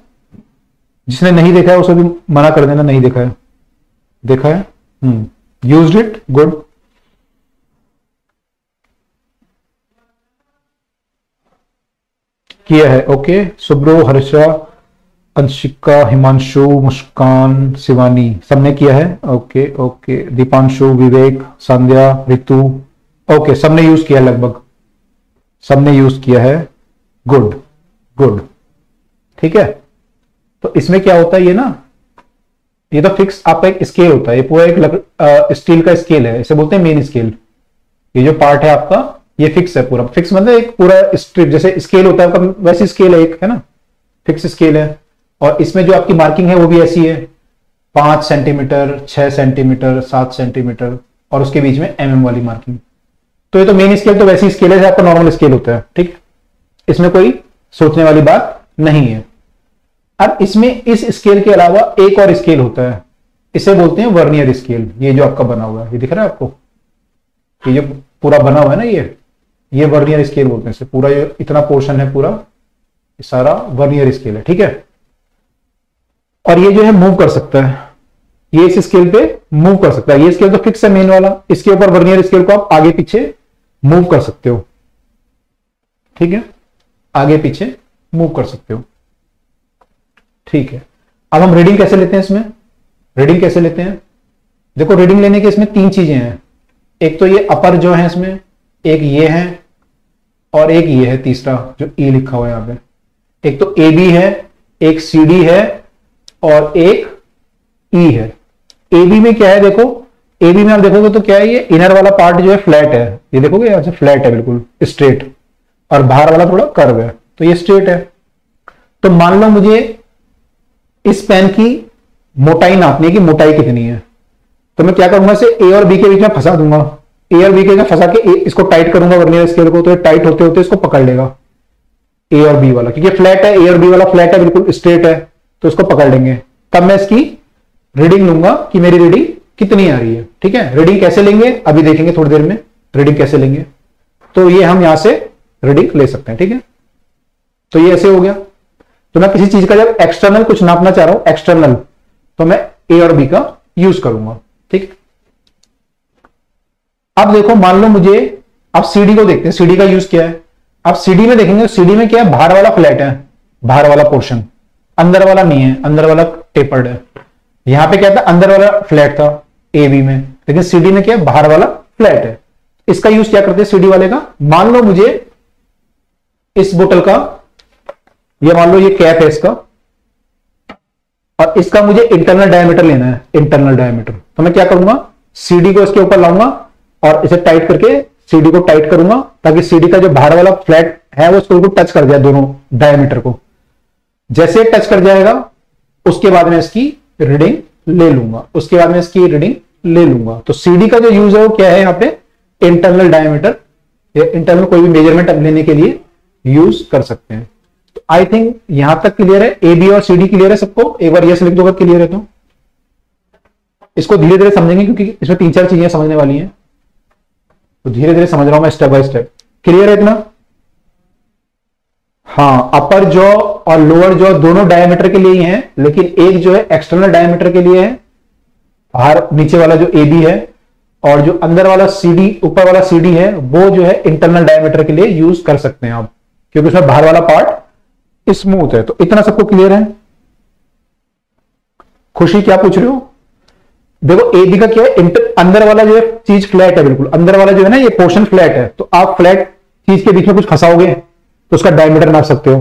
जिसने नहीं देखा है उसे भी मना कर देना, नहीं देखा है, देखा है, यूज्ड इट, गुड। किया है, ओके। सुब्रो, हर्षा, अंशिका, हिमांशु, मुस्कान, शिवानी, सबने किया है, ओके ओके। दीपांशु, विवेक, संध्या, ऋतु, ओके, सबने यूज किया, लगभग सबने यूज किया है, गुड गुड, ठीक है। तो इसमें क्या होता है, ये ना, ये तो फिक्स आपका एक स्केल होता है, ये पूरा एक स्टील का स्केल है, इसे बोलते हैं मेन स्केल। ये जो पार्ट है आपका, ये फिक्स है पूरा, फिक्स मतलब एक पूरा स्ट्रिप जैसे स्केल होता है आपका, वैसे स्केल है एक, है ना, फिक्स स्केल है। और इसमें जो आपकी मार्किंग है वो भी ऐसी है, 5 सेंटीमीटर, 6 सेंटीमीटर, 7 सेंटीमीटर, और उसके बीच में mm वाली मार्किंग। तो ये तो मेन स्केल तो वैसी स्केल है, आपका नॉर्मल स्केल होता है, ठीक, इसमें कोई सोचने वाली बात नहीं है। अब इसमें इस स्केल के अलावा एक और स्केल होता है, इसे बोलते हैं वर्नियर स्केल। ये जो आपका बना हुआ है, ये दिख रहा है आपको, ये जो पूरा बना हुआ है ना, ये वर्नियर स्केल बोलते हैं इसे। पूरा ये इतना पोर्शन है पूरा, ये सारा वर्नियर स्केल है, ठीक है। और ये जो है मूव कर सकता है, ये इस स्केल पे मूव कर सकता है। ये स्केल तो फिक्स है मेन वाला, इसके ऊपर वर्नियर स्केल को आप आगे पीछे मूव कर सकते हो, ठीक है, आगे पीछे मूव कर सकते हो, ठीक है। अब हम रीडिंग कैसे लेते हैं इसमें, रीडिंग कैसे लेते हैं, देखो रीडिंग लेने के इसमें 3 चीजें हैं। एक तो ये अपर जो है इसमें, एक ये है, और एक ये है तीसरा जो ई लिखा हुआ है यहां पे। एक तो ए बी है, एक सी डी है, और एक ई है, एबी में क्या है देखो, एबी में आप देखोगे तो क्या है, ये इनर वाला पार्ट जो है फ्लैट है, ये देखोगे यहां से फ्लैट है बिल्कुल स्ट्रेट, और बाहर वाला थोड़ा कर्व है, तो ये स्ट्रेट है। तो मान लो मुझे इस पेन की मोटाई नापनी है कि मोटाई कितनी है, तो मैं क्या करूंगा, इसे ए और बी के बीच में फंसा दूंगा, ए और बी के बीच में फंसा के इसको टाइट करूंगा वर्नियर स्केल को, तो ये टाइट होते होते इसको पकड़ लेगा ए और बी वाला, क्योंकि फ्लैट है, ए और बी वाला फ्लैट है बिल्कुल स्ट्रेट है, तो इसको पकड़ लेंगे। तब मैं इसकी रीडिंग लूंगा कि मेरी रीडिंग कितनी आ रही है। ठीक है, रीडिंग कैसे लेंगे अभी देखेंगे थोड़ी देर में, रीडिंग कैसे लेंगे। तो ये हम यहां से रीडिंग ले सकते हैं। ठीक है, तो ये ऐसे हो गया। तो मैं किसी चीज का जब एक्सटर्नल कुछ नापना चाह रहा हूं एक्सटर्नल, तो मैं ए और बी का यूज करूंगा। ठीक, अब देखो मान लो मुझे, अब सीडी को देखते हैं, सीडी का यूज क्या है। अब सीडी में देखेंगे, सीडी में क्या है, बाहर वाला फ्लैट है, बाहर वाला पोर्शन, अंदर वाला नहीं है, अंदर वाला टेपर्ड है। यहां पे क्या था, अंदर वाला फ्लैट था ए बी में, लेकिन सीडी में क्या है, बाहर वाला फ्लैट है। इसका यूज क्या करते हैं सीडी वाले का, मान लो मुझे इस बोतल का, ये मान लो ये कैप है इसका, और इसका मुझे इंटरनल डायमीटर लेना है, इंटरनल डायमीटर। तो मैं क्या करूंगा, सीडी को इसके ऊपर लाऊंगा और इसे टाइट करके सीडी को टाइट करूंगा, ताकि सीडी का जो बाहर वाला फ्लैट है वो इसको टच कर जाए, दोनों डायमीटर को। जैसे टच कर जाएगा उसके बाद में इसकी रीडिंग ले लूंगा, उसके बाद में इसकी रीडिंग ले लूंगा। तो सीडी का जो यूज है वो क्या है, यहाँ पे इंटरनल डायमीटर या इंटरनल कोई भी मेजरमेंट लेने के लिए यूज कर सकते हैं। तो आई थिंक यहां तक क्लियर है, ए बी और सीडी क्लियर है सबको। एक बार यस लिख दो अगर क्लियर है तो। इसको धीरे धीरे समझेंगे क्योंकि इसमें 3-4 चीजें समझने वाली हैं, तो धीरे धीरे समझ रहा हूं मैं स्टेप बाय स्टेप। क्लियर है इतना? हाँ, अपर जॉ और लोअर जॉ दोनों डायमीटर के लिए ही हैं, लेकिन एक जो है एक्सटर्नल डायमीटर के लिए है, बाहर नीचे वाला जो ए बी है, और जो अंदर वाला सीडी, ऊपर वाला सीडी है, वो जो है इंटरनल डायमीटर के लिए यूज कर सकते हैं आप, क्योंकि उसमें बाहर वाला पार्ट स्मूथ है। तो इतना सबको क्लियर है? खुशी क्या पूछ रहे हो? देखो ए बी का क्या है, अंदर वाला जो है चीज फ्लैट है, बिल्कुल अंदर वाला जो है ना ये पोर्शन फ्लैट है। तो आप फ्लैट चीज के बीच में कुछ फंसाओगे तो उसका डायमीटर नाप सकते हो,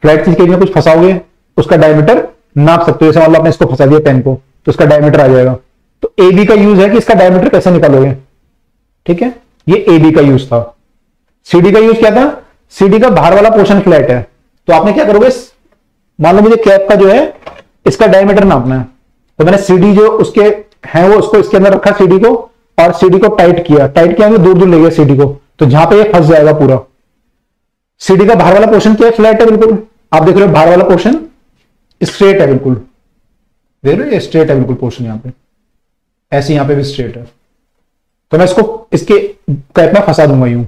फ्लैट चीज के बीच में कुछ फंसाओगे उसका डायमीटर नाप सकते हो। जैसे मान लो आपने इसको फंसा दिया पेन को, तो उसका डायमीटर आ जाएगा। तो ए बी का यूज है कि इसका डायमीटर कैसे निकालोगे। ठीक है, ये ए बी का यूज था। सीडी का यूज क्या था, सीडी का बाहर वाला पोर्शन फ्लैट है, तो आपने क्या करोगे, मान लो मुझे कैप का जो है इसका डायमीटर नापना है, तो मैंने सीडी जो उसके है वो उसको इसके अंदर रखा सीडी को, और सीडी को टाइट किया, टाइट किया दूर दूर ले गया सीडी को, तो जहां पे ये फंस जाएगा पूरा। सीडी का बाहर वाला पोर्शन क्या है, फ्लैट है बिल्कुल, आप देख रहे हो बाहर वाला पोर्शन स्ट्रेट है बिल्कुल, देख रहे हो ये स्ट्रेट है बिल्कुल पोर्शन, यहां पे ऐसे, यहां पे भी स्ट्रेट है। तो मैं इसको इसके कैप में फंसा दूंगा यूं,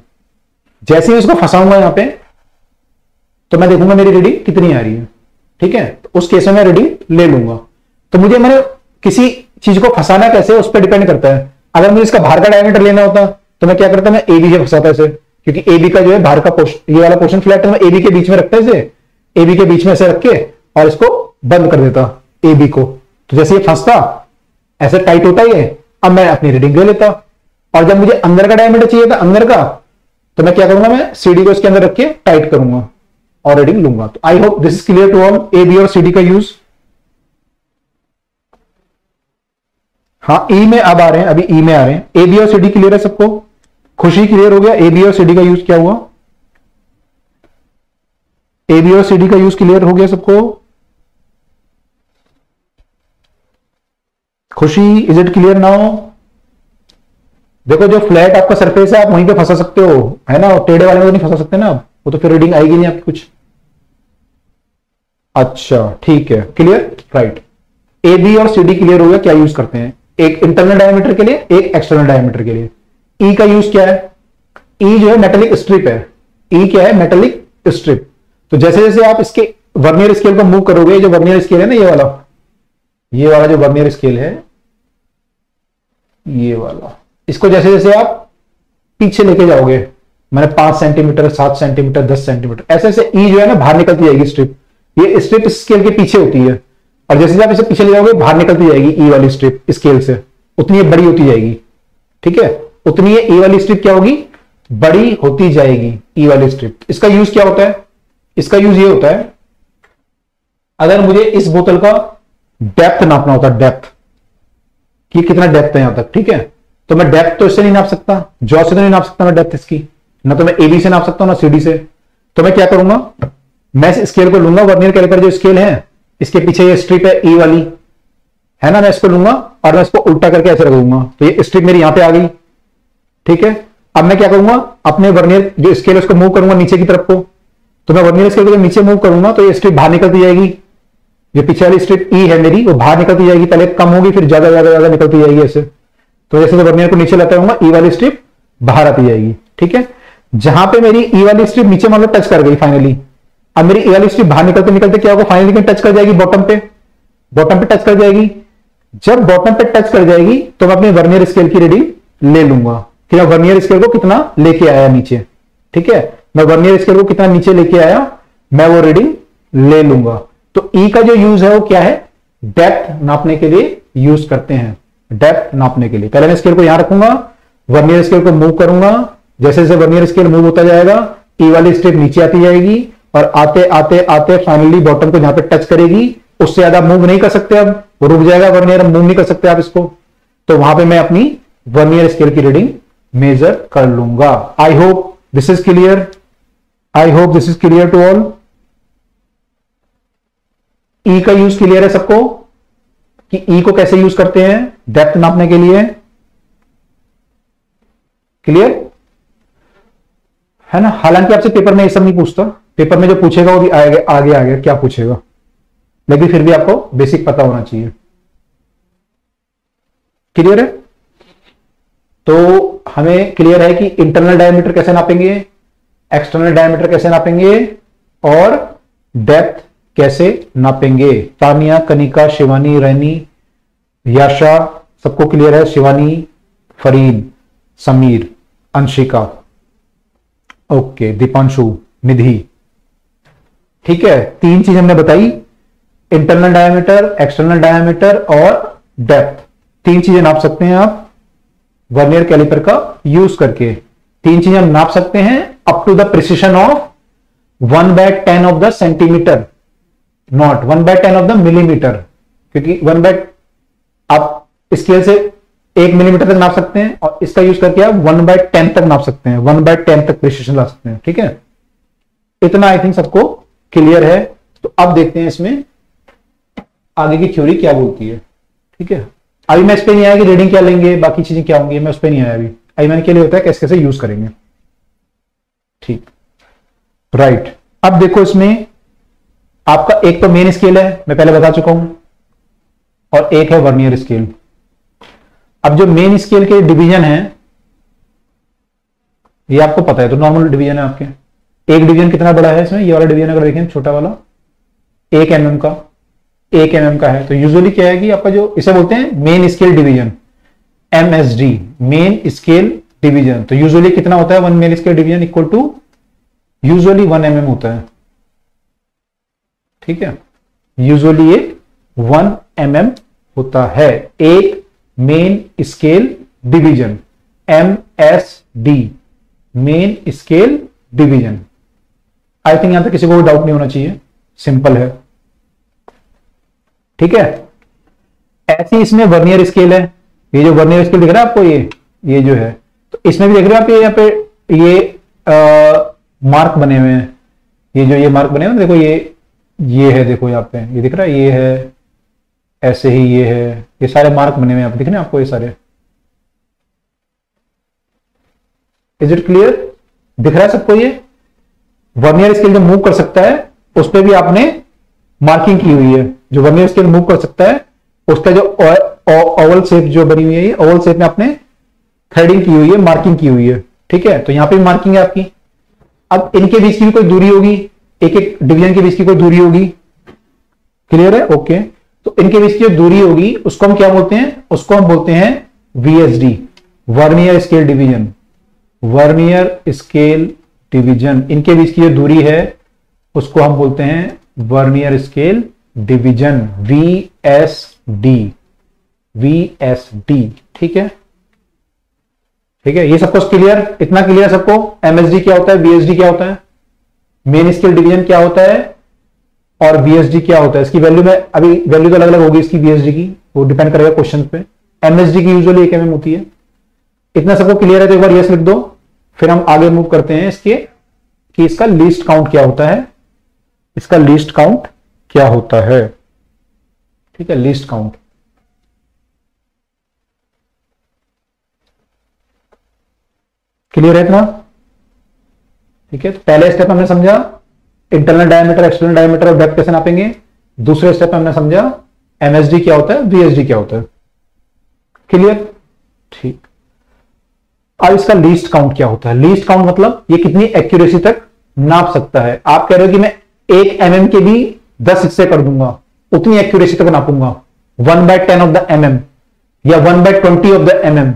जैसे ही इसको फंसाऊंगा यहां पे, तो मैं देखूंगा मेरी रीडिंग कितनी आ रही है। ठीक है, तो उस केस में मैं रीडिंग ले लूंगा। तो मुझे मैंने किसी चीज को फंसाना कैसे उस पर डिपेंड करता है। अगर मुझे इसका बाहर का डायमीटर लेना होता तो मैं क्या करता, मैं ए बी से फंसाता इसे, क्योंकि ए बी का जो है बाहर का पोर्शन, ये वाला पोर्शन फ्लैट है, मैं ए बी के बीच में रखता इसे, ए बी के बीच में ऐसे रख के और इसको बंद कर देता ए बी को। तो जैसे ये फंसता ऐसे टाइट होता ही है, अब मैं अपनी रीडिंग ले लेता। और जब मुझे अंदर का डायमीटर चाहिए था, अंदर का, तो मैं क्या करूंगा, मैं सीडी को इसके अंदर रख के टाइट करूंगा और रीडिंग लूंगा। तो I hope this is clear to all, A B और सीडी का यूज। हाँ, ई में अब आ रहे हैं, अभी ई में आ रहे हैं। ए बी और सीडी क्लियर है सबको? खुशी क्लियर हो गया ए बी और सीडी का यूज क्या हुआ? ए बी और सीडी का यूज क्लियर हो गया सबको? खुशी, इज इट क्लियर नाउ? देखो जो फ्लैट आपका सरफेस है आप वहीं पे फंसा सकते हो, है ना, टेढ़े वाले में तो नहीं फंसा सकते ना आप, वो तो फिर रीडिंग आएगी नहीं आपकी कुछ। अच्छा ठीक है, क्लियर, राइट। ए बी और सीडी क्लियर हो गया, क्या यूज करते हैं, एक इंटरनल डायमीटर के लिए, एक एक्सटर्नल डायमीटर के लिए। ई का यूज क्या है, ई जो है मेटेलिक स्ट्रिप है, ई क्या है, मेटेलिक स्ट्रिप। तो जैसे जैसे आप इसके वर्नियर स्केल को मूव करोगे, जो वर्नियर स्केल है ना ये वाला जो वर्नियर स्केल है, ये वाला, इसको जैसे जैसे आप पीछे लेके जाओगे, मैंने 5 सेंटीमीटर, 7 सेंटीमीटर, 10 सेंटीमीटर, ऐसे ऐसे ई जो है ना बाहर निकलती जाएगी स्ट्रिप। ये स्ट्रिप स्केल के पीछे होती है, और जैसे जैसे आप इसे पीछे ले जाओगे बाहर निकलती जाएगी ई वाली स्ट्रिप स्केल से, उतनी ये बड़ी होती जाएगी। ठीक है, उतनी ये ई वाली स्ट्रिप क्या होगी, बड़ी होती जाएगी ई वाली स्ट्रिप। इसका यूज क्या होता है, इसका यूज ये होता है, अगर मुझे इस बोतल का डेप्थ नापना होता है, डेप्थ, कि कितना डेप्थ है यहां तक, ठीक है। तो मैं डेप्थ तो इससे नहीं नाप सकता, जॉ से तो नहीं नाप सकता मैं डेप्थ इसकी, ना तो मैं एबी से नाप सकता हूं ना सीडी से। तो मैं क्या करूंगा, मैं इस स्केल को लूंगा, वर्नियर कैलिपर जो स्केल है इसके पीछे ये स्ट्रिप है ई वाली, है ना, मैं इसको लूंगा और मैं इसको उल्टा करके ऐसे रख दूंगा, तो ये स्ट्रिप मेरी यहां पे आ गई, ठीक है। अब मैं क्या करूंगा, अपने वर्नियर जो स्केल है उसको मूव करूंगा नीचे की तरफ को, तो मैं वर्नियर स्केल को नीचे मूव करूंगा तो ये स्ट्रिप बाहर निकलती जाएगी, जो पीछे वाली स्ट्रिप ई है मेरी वो बाहर निकलती जाएगी, पहले कम होगी फिर ज्यादा ज्यादा ज्यादा निकलती जाएगी ऐसे। तो जैसे वर्नियर को नीचे लाता रहूंगा ई वाली स्ट्रिप बाहर आती जाएगी, ठीक है। जहां पे मेरी ई वाली स्ट्रिप नीचे मान लो टच कर गई फाइनली, अब मेरी ई वाली स्ट्रिप बाहर निकलते निकलते क्या होगा, फाइनली टच कर जाएगी बॉटम पे, बॉटम पे टच कर जाएगी। जब बॉटम पे टच कर जाएगी तो मैं अपने वर्नियर स्केल की रीडिंग ले लूंगा कि मैं वर्नियर स्केल को कितना लेके आया नीचे, ठीक है। मैं वर्नियर स्केल को कितना नीचे लेके आया मैं वो रीडिंग ले लूंगा। तो ई का जो यूज है वो क्या है, डेप्थ नापने के लिए यूज करते हैं, डेप्थ नापने के लिए। पहले मैं स्केल को यहां रखूंगा, वर्नियर स्केल को मूव करूंगा, जैसे जैसे वर्नियर स्केल मूव होता जाएगा ई वाली स्ट्रिप नीचे आती जाएगी और आते आते आते फाइनली बॉटम को जहां पे टच करेगी, उससे ज्यादा मूव नहीं कर सकते, अब वो रुक जाएगा वर्नियर, मूव नहीं कर सकते आप इसको, तो वहां पे मैं अपनी वर्नियर स्केल की रीडिंग मेजर कर लूंगा। I hope this is clear, I hope this is clear to all. ई का यूज क्लियर है सबको कि ई को कैसे यूज करते हैं डेप्थ नापने के लिए, क्लियर है ना। हालांकि आपसे पेपर में ये सब नहीं पूछता, पेपर में जो पूछेगा वो भी आगे आगे आगे क्या पूछेगा, लेकिन फिर भी आपको बेसिक पता होना चाहिए, क्लियर है। तो हमें क्लियर है कि इंटरनल डायमीटर कैसे नापेंगे, एक्सटर्नल डायमीटर कैसे नापेंगे और डेप्थ कैसे नापेंगे। तानिया, कनिका, शिवानी, रैनी, याशा सबको क्लियर है, शिवानी, फरीद, समीर, अंशिका, ओके, दीपांशु, निधि, ठीक है। तीन चीज हमने बताई, इंटरनल डायमीटर, एक्सटर्नल डायमीटर और डेप्थ, तीन चीजें नाप सकते हैं आप वर्नियर कैलिपर का यूज करके। तीन चीजें हम नाप सकते हैं up to the precision of 1/10 of the centimetre, not 1/10 of the millimetre, क्योंकि 1/, आप स्केल से 1 मिलीमीटर तक नाप सकते हैं और इसका यूज करके आप 1/10 तक नाप सकते हैं, 1/10 तक प्रिसिशन ला सकते हैं, ठीक है। इतना आई थिंक सबको क्लियर है। तो अब देखते हैं इसमें आगे की थ्योरी क्या बोलती है, ठीक है। अभी मैं इस पे नहीं आया कि रीडिंग क्या लेंगे, बाकी चीजें क्या होंगी, मैं उस पे नहीं आया अभी मैंने के लिए होता है कैसे कैसे यूज करेंगे, ठीक, राइट। अब देखो इसमें आपका एक तो मेन स्केल है, मैं पहले बता चुका हूं, और एक है वर्नियर स्केल। अब जो मेन स्केल के डिवीजन है ये आपको पता है, तो नॉर्मल डिवीजन है आपके। एक डिवीजन कितना बड़ा है इसमें, ये वाला डिवीजन अगर देखें छोटा वाला 1 mm का, 1 mm का है। तो यूजुअली क्या है कि आपका जो इसे बोलते हैं main scale division, MSD, main scale division. तो यूजुअली कितना होता है, 1 main scale division equal to usually 1 mm होता है, ठीक है। यूजुअली ये 1 mm होता है एक main scale division, MSD, main scale division. I think यहां तक किसी को डाउट नहीं होना चाहिए, सिंपल है, ठीक है। ऐसे इसमें वर्नियर स्केल है, ये जो वर्नियर स्केल दिख रहा है आपको, ये जो है, तो इसमें भी देख रहे हो आप ये यहाँ पे ये मार्क बने हुए हैं, ये जो ये मार्क बने हुए हैं देखो, ये है, देखो यहाँ पे ये दिख रहा है, ये है, ऐसे ही ये है, ये सारे मार्क बने हुए हैं, दिख रहे हैं आपको ये सारे। इज इट क्लियर, दिख रहा है सबको। ये वर्नियर स्केल जो मूव कर सकता है उस पर भी आपने मार्किंग की हुई है, जो वर्नियर स्केल मूव कर सकता है उसका जो ओवल शेप जो बनी हुई है, ये ओवल शेप में आपने थ्रेडिंग की हुई है, मार्किंग की हुई है, ठीक है। तो यहां पे मार्किंग है आपकी। अब इनके बीच की भी कोई दूरी होगी, एक एक डिवीजन के बीच की कोई दूरी होगी, क्लियर है, ओके। तो इनके बीच की जो दूरी होगी उसको हम क्या बोलते हैं, उसको हम बोलते हैं VSD, vernier scale division, vernier scale division. इनके बीच की जो दूरी है उसको हम बोलते हैं वर्नियर स्केल डिवीजन, VSD, ठीक है, ठीक है। ये सबको क्लियर, इतना क्लियर सबको। MSD क्या होता है, VSD क्या होता है, मेन स्केल डिवीजन क्या होता है और VSD क्या होता है। इसकी वैल्यू में अभी वैल्यू तो अलग अलग होगी इसकी VSD की, वो डिपेंड करेगा क्वेश्चन पे, MSD की यूजुअली 1 mm होती है। इतना सबको क्लियर है तो एक बार यस लिख दो, फिर हम आगे मूव करते हैं इसके कि इसका लीस्ट काउंट क्या होता है, इसका लीस्ट काउंट क्या होता है। ठीक है, लीस्ट काउंट। क्लियर है इतना? ठीक है, तो पहले स्टेप हमने समझा इंटरनल डायमीटर, एक्सटर्नल डायमीटर और डेप्थ कैसे नापेंगे। दूसरे स्टेप में हमने समझा MSD क्या होता है, VSD क्या होता है। क्लियर? ठीक। अब इसका लीस्ट काउंट क्या होता है। लीस्ट काउंट मतलब ये कितनी एक्यूरेसी तक नाप सकता है। आप कह रहे हो कि मैं 1 mm के भी 10 हिस्से कर दूंगा, उतनी एक्यूरेसी तक नापूंगा, 1/10 ऑफ द mm या 1/20 ऑफ द mm,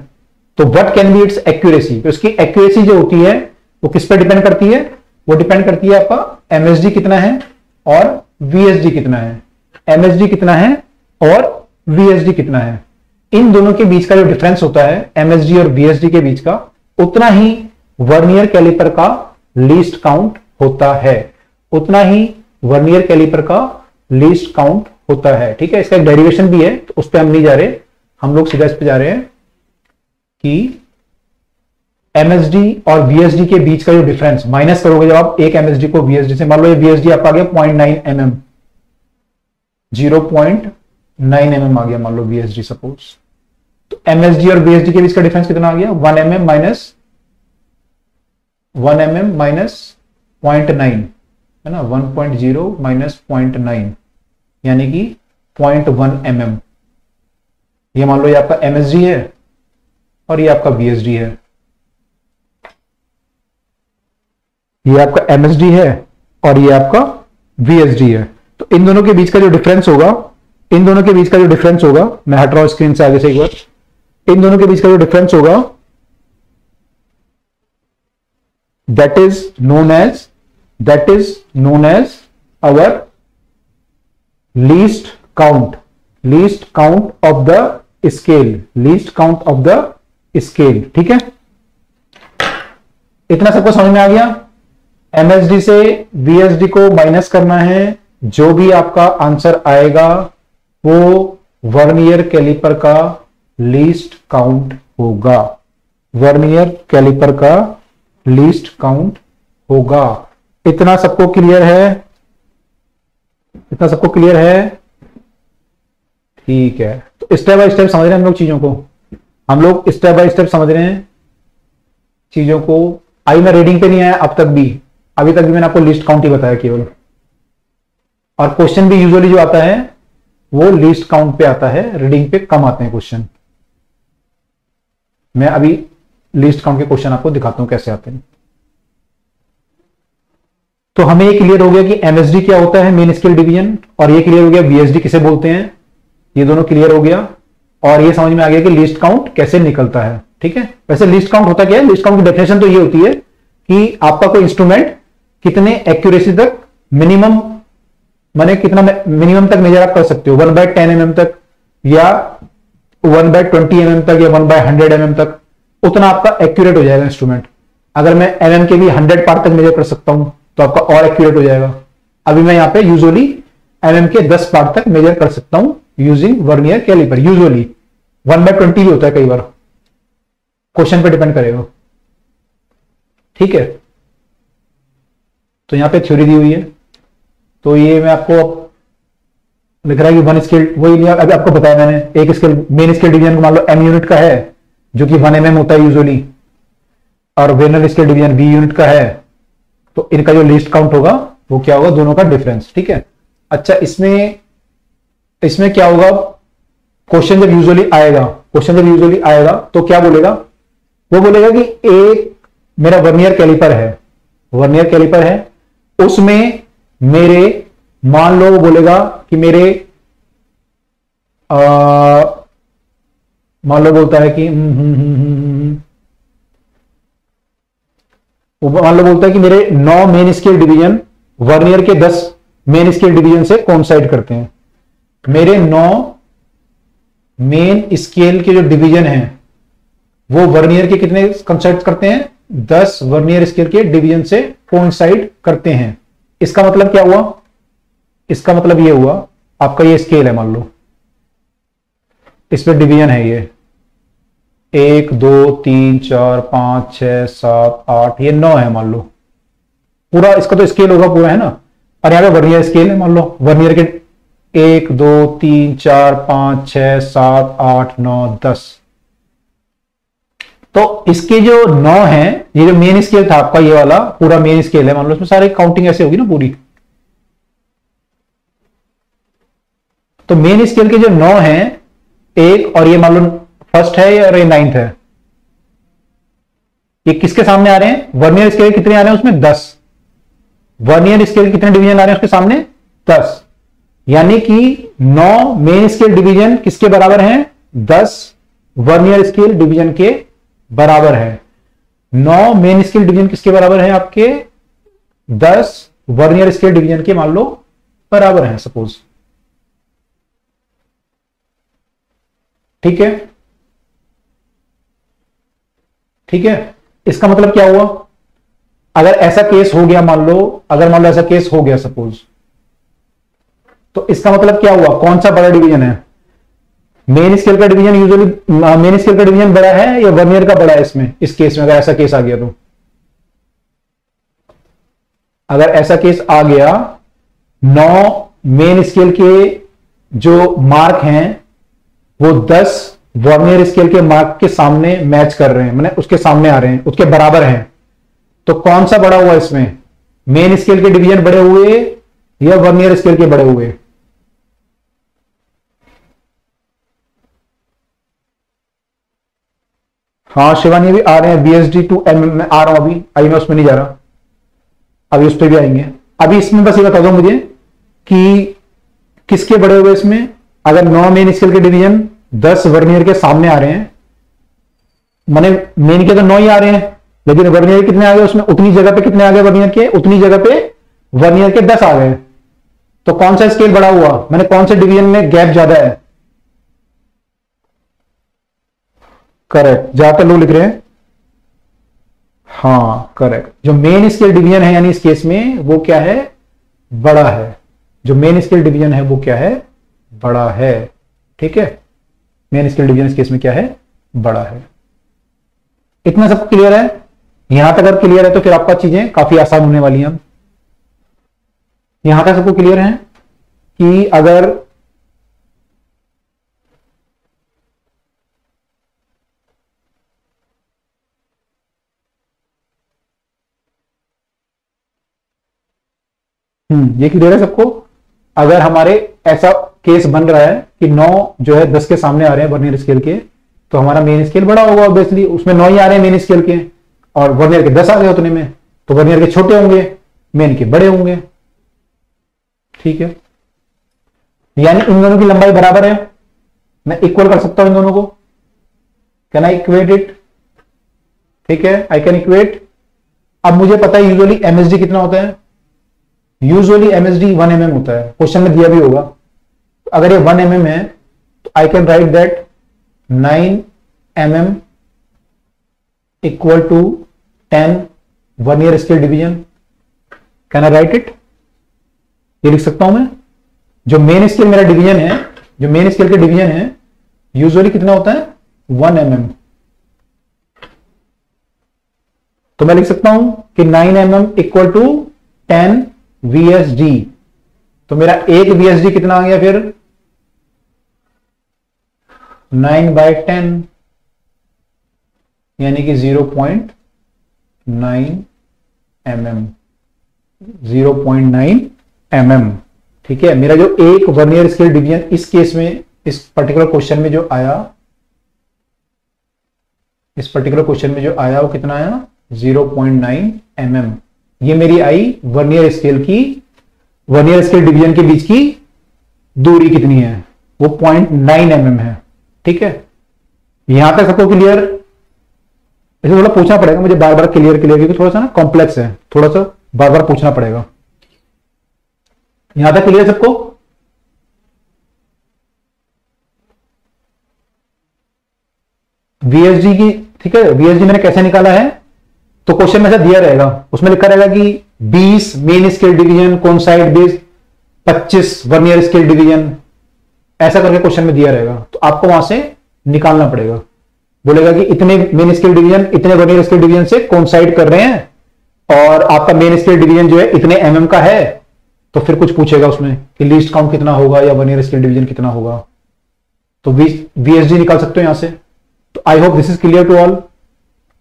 तो what can be it's accuracy. तो इसकी एक्यूरेसी जो होती है वो किस पे डिपेंड करती है, वो डिपेंड करती है आपका MSD कितना है और VSD कितना है। MSD कितना है और VSD कितना है, इन दोनों के बीच का जो डिफरेंस होता है MSD और VSD के बीच का, उतना ही वर्नियर कैलिपर का लीस्ट काउंट होता है, उतना ही वर्नियर कैलिपर का लीस्ट काउंट होता है। ठीक है, इसका एक डेरिवेशन भी है, तो उस पर हम नहीं जा रहे, हम लोग सीधा इस पे जा रहे हैं कि MSD और VSD के बीच का जो डिफरेंस माइनस करोगे जब आप एक MSD को VSD से, मान लो ये VSD आपका आ गया 0.9 mm, 0.9 mm आ गया मान लो VSD सपोज, तो MSD और VSD के बीच का डिफरेंस कितना आ गया 1 mm माइनस 0.9 है ना, 1.0 माइनस 0.9 यानी कि 0.1 mm। ये मान लो ये आपका MSD है और ये आपका VSD है, ये आपका MSD है और ये आपका VSD है। तो इन दोनों के बीच का जो डिफरेंस होगा, इन दोनों के बीच का जो डिफरेंस होगा, मैं हट रहा हूं स्क्रीन से आगे से एक बार, इन दोनों के बीच का जो डिफरेंस होगा that is known as our least count of the scale, least count of the scale. ठीक है, इतना सबको समझ में आ गया। MSD से VSD को माइनस करना है, जो भी आपका आंसर आएगा वो वर्नियर कैलिपर का लीस्ट काउंट होगा, वर्नियर कैलिपर का लीस्ट काउंट होगा। इतना सबको क्लियर है, इतना सबको क्लियर है? ठीक है, तो स्टेप बाय स्टेप समझ रहे हैं हम लोग चीजों को, हम लोग स्टेप बाय स्टेप समझ रहे हैं चीजों को। आई मैं रीडिंग पे नहीं आया अब तक भी, अभी तक भी मैंने आपको लिस्ट काउंट ही बताया केवल, और क्वेश्चन भी यूजुअली जो आता है वो लिस्ट काउंट पे आता है, रीडिंग पे कम आते हैं क्वेश्चन। मैं अभी लिस्ट काउंट के क्वेश्चन आपको दिखाता हूं कैसे आते हैं। तो हमें ये क्लियर हो गया कि MSD क्या होता है, मेन स्केल डिवीजन, और ये क्लियर हो गया VSD किसे बोलते हैं, ये दोनों क्लियर हो गया, और ये समझ में आ गया कि लिस्ट काउंट कैसे निकलता है। ठीक है, वैसे लिस्ट काउंट होता क्या है, लिस्ट काउंट की डेफिनेशन तो ये होती है कि आपका कोई इंस्ट्रूमेंट कितने एक्यूरेसी तक मिनिमम, माने कितना मिनिमम तक मेजर आप कर सकते हो, 1/10 mm तक या 1/20 mm तक या 1/100 mm तक, उतना आपका एक्यूरेट हो जाएगा इंस्ट्रूमेंट। अगर मैं mm के भी 100 पार्ट तक मेजर कर सकता हूं तो आपका और एक्यूरेट हो जाएगा। अभी मैं यहां पे यूजुअली mm के 10 पार्ट तक मेजर कर सकता हूं यूजिंग वर्नियर कैलिपर, यूजुअली 1/20 भी होता है कई बार, क्वेश्चन पे डिपेंड करेगा। ठीक है, तो यहां पे थ्योरी दी हुई है, तो ये मैं आपको लिख रहा है कि वन स्केल, वही अभी आपको बताया मैंने, एक स्केल मेन स्केल डिवीजन मान लो M यूनिट का है जो कि 1 mm होता है यूजुअली, और Vanern scale division V unit का है, तो इनका जो लीस्ट काउंट होगा वो क्या होगा, दोनों का डिफरेंस। ठीक है, अच्छा इसमें क्या होगा, क्वेश्चन जब यूजुअली आएगा तो क्या बोलेगा, वो बोलेगा कि एक मेरा वर्नियर कैलिपर है, उसमें मेरे मान लो वो बोलेगा कि मेरे मान लो बोलता है कि मान लो बोलता है कि मेरे 9 मेन स्केल डिवीजन वर्नियर के 10 मेन स्केल डिवीजन से कोइंसाइड करते हैं। मेरे 9 मेन स्केल के जो डिवीजन हैं वो वर्नियर के कितने कोइंसाइड करते हैं, 10 वर्नियर स्केल के डिवीजन से कोइंसाइड करते हैं। इसका मतलब क्या हुआ, इसका मतलब ये हुआ आपका ये स्केल है, मान लो इस पे डिवीजन है, ये 1 2 3 4 5 6 7 8, ये 9 है मान लो। पूरा इसका तो स्केल होगा पूरा, है ना। और यहाँ पे वर्नियर स्केल है, मान लो वर्नियर के 1 2 3 4 5 6 7 8 9 10। तो इसके जो 9 है, ये जो मेन स्केल था आपका, ये वाला पूरा मेन स्केल है मान लो, इसमें सारी काउंटिंग ऐसे होगी ना पूरी। तो मेन स्केल के जो 9 है, एक और ये मान लो फर्स्ट है और ये 9th है, ये किसके सामने आ रहे हैं? वर्नियर स्केल कितने आ रहे हैं उसमें? 10। वर्नियर स्केल कितने डिवीजन आ रहे हैं उसके सामने? 10। यानी कि 9 मेन स्केल डिवीजन किसके बराबर हैं? 10 वर्नियर स्केल डिवीजन के बराबर है। 9 मेन स्केल डिवीजन किसके बराबर है आपके? 10 वर्नियर स्केल डिवीजन के मान लो बराबर है सपोज। ठीक है, ठीक है। इसका मतलब क्या हुआ? अगर ऐसा केस हो गया मान लो, अगर मान लो ऐसा केस हो गया सपोज, तो इसका मतलब क्या हुआ? कौन सा बड़ा डिवीजन है? मेन स्केल का डिवीजन यूजुअली, मेन स्केल का डिवीजन बड़ा है या वर्नियर का बड़ा है इसमें? इस केस में अगर ऐसा केस आ गया तो, अगर ऐसा केस आ गया, 9 मेन स्केल के जो मार्क हैं वो 10 वर्नियर स्केल के मार्क के सामने मैच कर रहे हैं, माने उसके सामने आ रहे हैं, उसके बराबर हैं। तो कौन सा बड़ा हुआ इसमें? मेन स्केल के डिवीजन बड़े हुए या वर्नियर स्केल के बड़े हुए? हाँ शिवानी भी आ रहे हैं, BSD टू MM में आ रहा हूं अभी मैं उसमें नहीं जा रहा, अभी उस पर भी आएंगे। अभी इसमें बस ये बता दो मुझे कि किसके बड़े हुए इसमें? अगर 9 मेन स्केल के डिवीजन 10 वर्नियर के सामने आ रहे हैं, माने मेन के तो 9 ही आ रहे हैं, लेकिन वर्नियर कितने आ गए उसमें? उतनी जगह पे कितने आ गए वर्नियर के? उतनी जगह पे वर्नियर के 10 आ गए। तो कौन सा स्केल बड़ा हुआ? मैंने कौन से डिवीजन में गैप ज्यादा है? करेक्ट, ज्यादातर लोग लिख रहे हैं हाँ करेक्ट। जो मेन स्केल डिवीजन है यानी इस केस में वो क्या है? बड़ा है। जो मेन स्केल डिवीजन है वो क्या है? बड़ा है। ठीक है, मेन स्केल डिवीजन इस केस में क्या है? बड़ा है। इतना सब क्लियर है? यहां तक अगर क्लियर है तो फिर आपका चीजें काफी आसान होने वाली हैं। यहां तक सबको क्लियर है कि अगर ये क्लियर है सबको? अगर हमारे ऐसा केस बन रहा है कि 9 जो है 10 के सामने आ रहे हैं वर्नियर स्केल के, तो हमारा मेन स्केल बड़ा होगा ऑब्वियसली, उसमें 9 ही आ रहे हैं मेन स्केल के, और वर्नियर के 10 आ गए उतने में, तो वर्नियर के छोटे होंगे, मेन के बड़े होंगे। ठीक है, यानी इन दोनों की लंबाई बराबर है, मैं इक्वल कर सकता हूं इन दोनों को। Can I equate it? ठीक है, आई कैन इक्वेट। अब मुझे पता है यूजुअली MSD कितना होता है? यूजुअली MSD 1 mm होता है, क्वेश्चन में दिया भी होगा। अगर ये 1 mm है तो I can write that 9 mm equal to 10 vernier scale division. Can I write it? ये लिख सकता हूं मैं। जो मेन स्केल मेरा डिवीजन है, जो मेन स्केल के डिवीजन है यूजुअली कितना होता है? 1 mm। तो मैं लिख सकता हूं कि 9 mm इक्वल टू 10 VSD। तो मेरा एक VSD कितना आ गया फिर? 9/10 यानी कि 0.9 mm। 0.9 mm। ठीक है, मेरा जो एक वर्नियर स्केल डिवीजन इस केस में, इस पर्टिकुलर क्वेश्चन में जो आया, इस पर्टिकुलर क्वेश्चन में जो आया वो कितना आया? 0.9 mm। ये मेरी आई वर्नियर स्केल की, वर्नियर स्केल डिवीजन के बीच की दूरी कितनी है? वो 0.9 mm है। ठीक है, यहां तक सबको क्लियर? इसे थोड़ा पूछना पड़ेगा मुझे बार बार, क्लियर क्लियर, क्योंकि थोड़ा सा ना कॉम्प्लेक्स है, थोड़ा सा बार बार पूछना पड़ेगा। यहां तक क्लियर सबको? VSD की, ठीक है, VSD मैंने कैसे निकाला है? तो क्वेश्चन में ऐसा दिया रहेगा, उसमें लिखा रहेगा कि 20 main scale division coincide with 25 vernier scale division, ऐसा करके क्वेश्चन में दिया रहेगा। तो आपको वहां से निकालना पड़ेगा बोलेगा कि इतने मेन स्केल डिवीजन इतने वर्नियर स्केल डिवीजन से कोइंसाइड कर रहे हैं और आपका मेन स्केल डिवीजन जो है इतने एमएम का है, तो फिर कुछ पूछेगा उसमें कि लीस्ट काउंट कितना होगा या वर्नियर स्केल डिवीजन कितना होगा, तो वीएसडी निकाल सकते हो यहां से। तो I hope this is clear to all.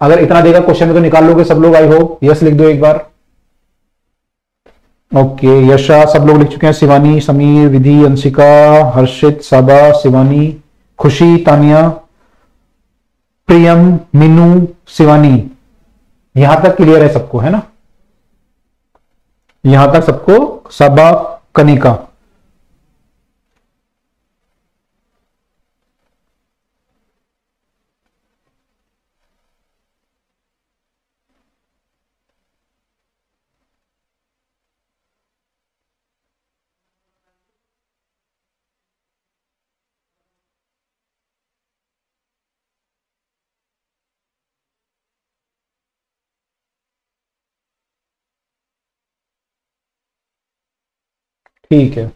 अगर इतना देगा क्वेश्चन में तो निकाल लोगे सब लोग, आई होप। यस लिख दो एक बार। ओके, यशा सब लोग लिख चुके हैं, शिवानी, समीर, विधि, अंशिका, हर्षित, साबा, शिवानी, खुशी, तानिया, प्रियम, मीनू, शिवानी, यहां तक क्लियर है सबको, है ना? यहां तक सबको, सबा, कनिका। ठीक है,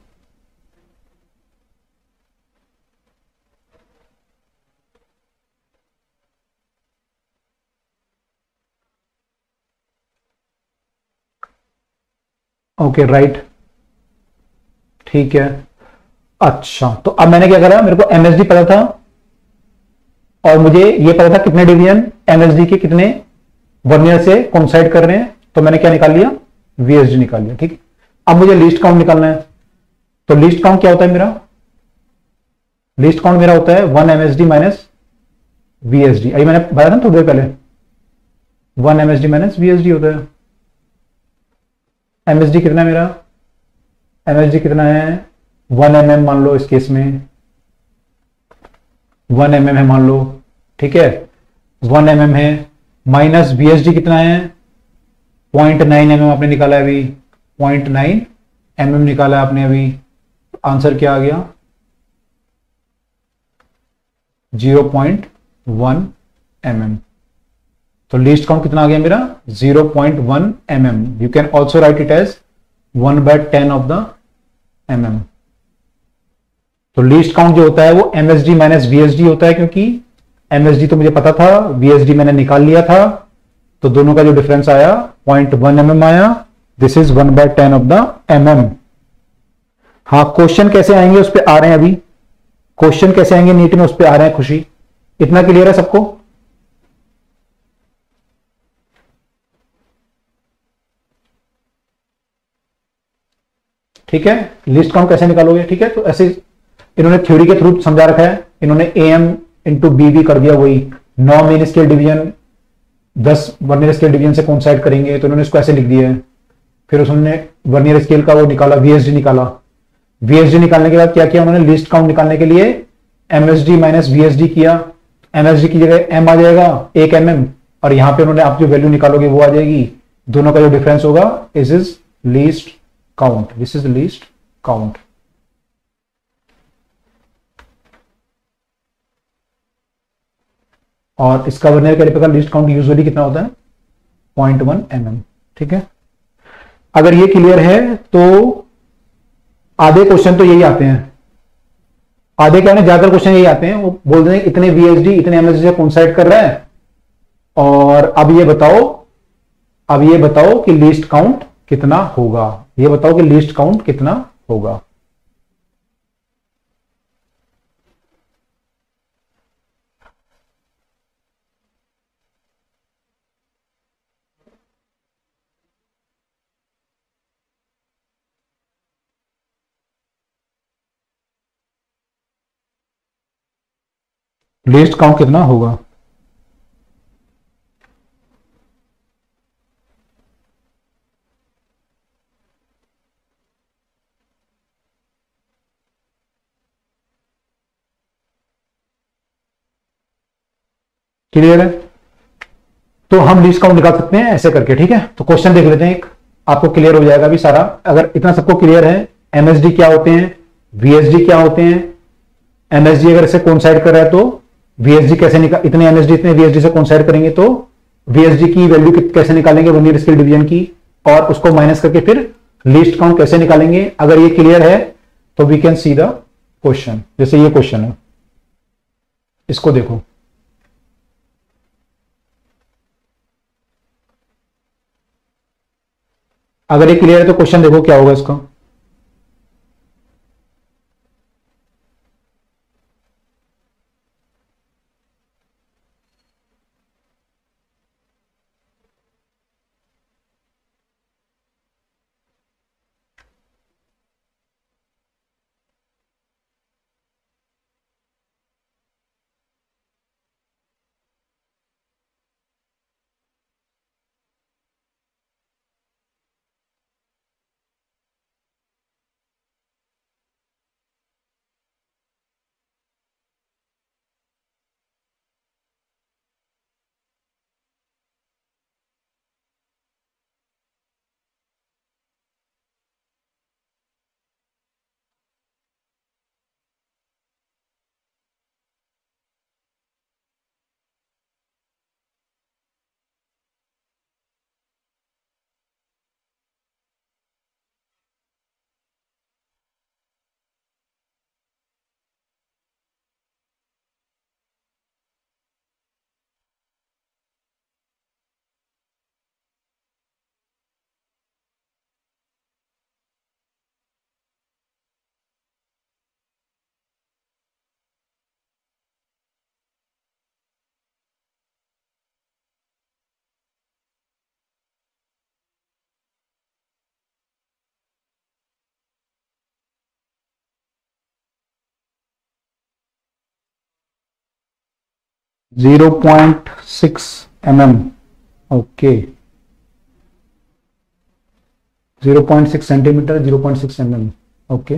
ओके, राइट, ठीक है। अच्छा, तो अब मैंने क्या करा, मेरे को एमएसडी पता था और मुझे ये पता था कितने डिवीजन एमएसडी के कितने वर्नियर से कोइंसाइड कर रहे हैं, तो मैंने क्या निकाल लिया, वीएसडी निकाल लिया। ठीक, अब मुझे लीस्ट काउंट निकालना है। तो लीस्ट काउंट क्या होता है मेरा? लीस्ट काउंट मेरा होता है 1 एमएसडी माइनस वीएसडी। अभी मैंने बताया था थोड़ी देर पहले, 1 एमएसडी माइनस वीएसडी होता है। एमएसडी कितना है मेरा? एमएसडी कितना है? 1 mm मान लो, इस केस में 1 mm है मान लो, ठीक है, 1 mm है, माइनस वीएसडी कितना है? 0.9 mm आपने निकाला है अभी, 0.9 mm निकाला है आपने अभी। आंसर क्या आ गया? 0.1 mm। तो लीस्ट काउंट कितना आ गया मेरा? 0.1 mm। You can also write it as 1/10 of the mm। तो लीस्ट काउंट जो होता है वो एमएसडी माइनस वीएसडी होता है, क्योंकि एमएसडी तो मुझे पता था, वीएसडी मैंने निकाल लिया था, तो दोनों का जो डिफरेंस आया 0.1 mm आया। This is 1/10 of the mm। हाँ, क्वेश्चन कैसे आएंगे उस पर आ रहे हैं अभी, क्वेश्चन कैसे आएंगे नीट में उस पर आ रहे हैं। खुशी, इतना क्लियर है सबको? ठीक है, लिस्ट काउंट कैसे निकालोगे? ठीक है, तो ऐसे इन्होंने थ्योरी के थ्रू समझा रखा है, इन्होंने एम इंटू बी भी कर दिया, वही 9 main scale division 10 vernier scale division से कोइंसाइड करेंगे, तो इन्होंने इसको ऐसे लिख दिया है। फिर उसने वर्नियर स्केल का वो निकाला, वीएसडी निकाला। वीएसडी निकालने के बाद क्या किया उन्होंने? लिस्ट काउंट निकालने के लिए एमएसडी माइनस वीएसडी किया। एमएसडी की जगह एम आ जाएगा 1 mm, और यहां पे उन्होंने आप जो वैल्यू निकालोगे वो आ जाएगी। दोनों का जो डिफरेंस होगा is least count, this is least count. और इसका वर्नियर कैलिपर का लीस्ट काउंट यूजुअली कितना होता है? 0.1 mm। ठीक है, अगर ये क्लियर है तो आधे क्वेश्चन तो यही आते हैं, आधे क्या है, ज्यादातर क्वेश्चन यही आते हैं। वो बोल दें इतने वीएसडी इतने एमएसडी से कोइंसाइड कर रहा है, और अब ये बताओ कि लीस्ट काउंट कितना होगा, ये बताओ कि लीस्ट काउंट कितना होगा। लीस्ट काउंट कितना होगा? क्लियर है? तो हम लीस्ट काउंट निकाल सकते हैं ऐसे करके। ठीक है, तो क्वेश्चन देख लेते हैं एक, आपको क्लियर हो जाएगा भी सारा। अगर इतना सबको क्लियर है, एमएसडी क्या होते हैं, वीएसडी क्या होते हैं, एमएसडी अगर इसे कोइंसाइड कर रहा है तो वीएसडी कैसे निकाल, इतने एमएसडी इतने वीएसडी से कोइंसाइड करेंगे तो वीएसडी की वैल्यू कैसे निकालेंगे वर्नियर स्केल डिवीजन की, और उसको माइनस करके फिर लीस्ट काउंट कैसे निकालेंगे। अगर ये क्लियर है तो we can see the question. जैसे ये क्वेश्चन है, इसको देखो, अगर ये क्लियर है तो क्वेश्चन देखो क्या होगा इसका। 0.6 mm, okay, 0.6 centimetre, 0.6 mm, okay.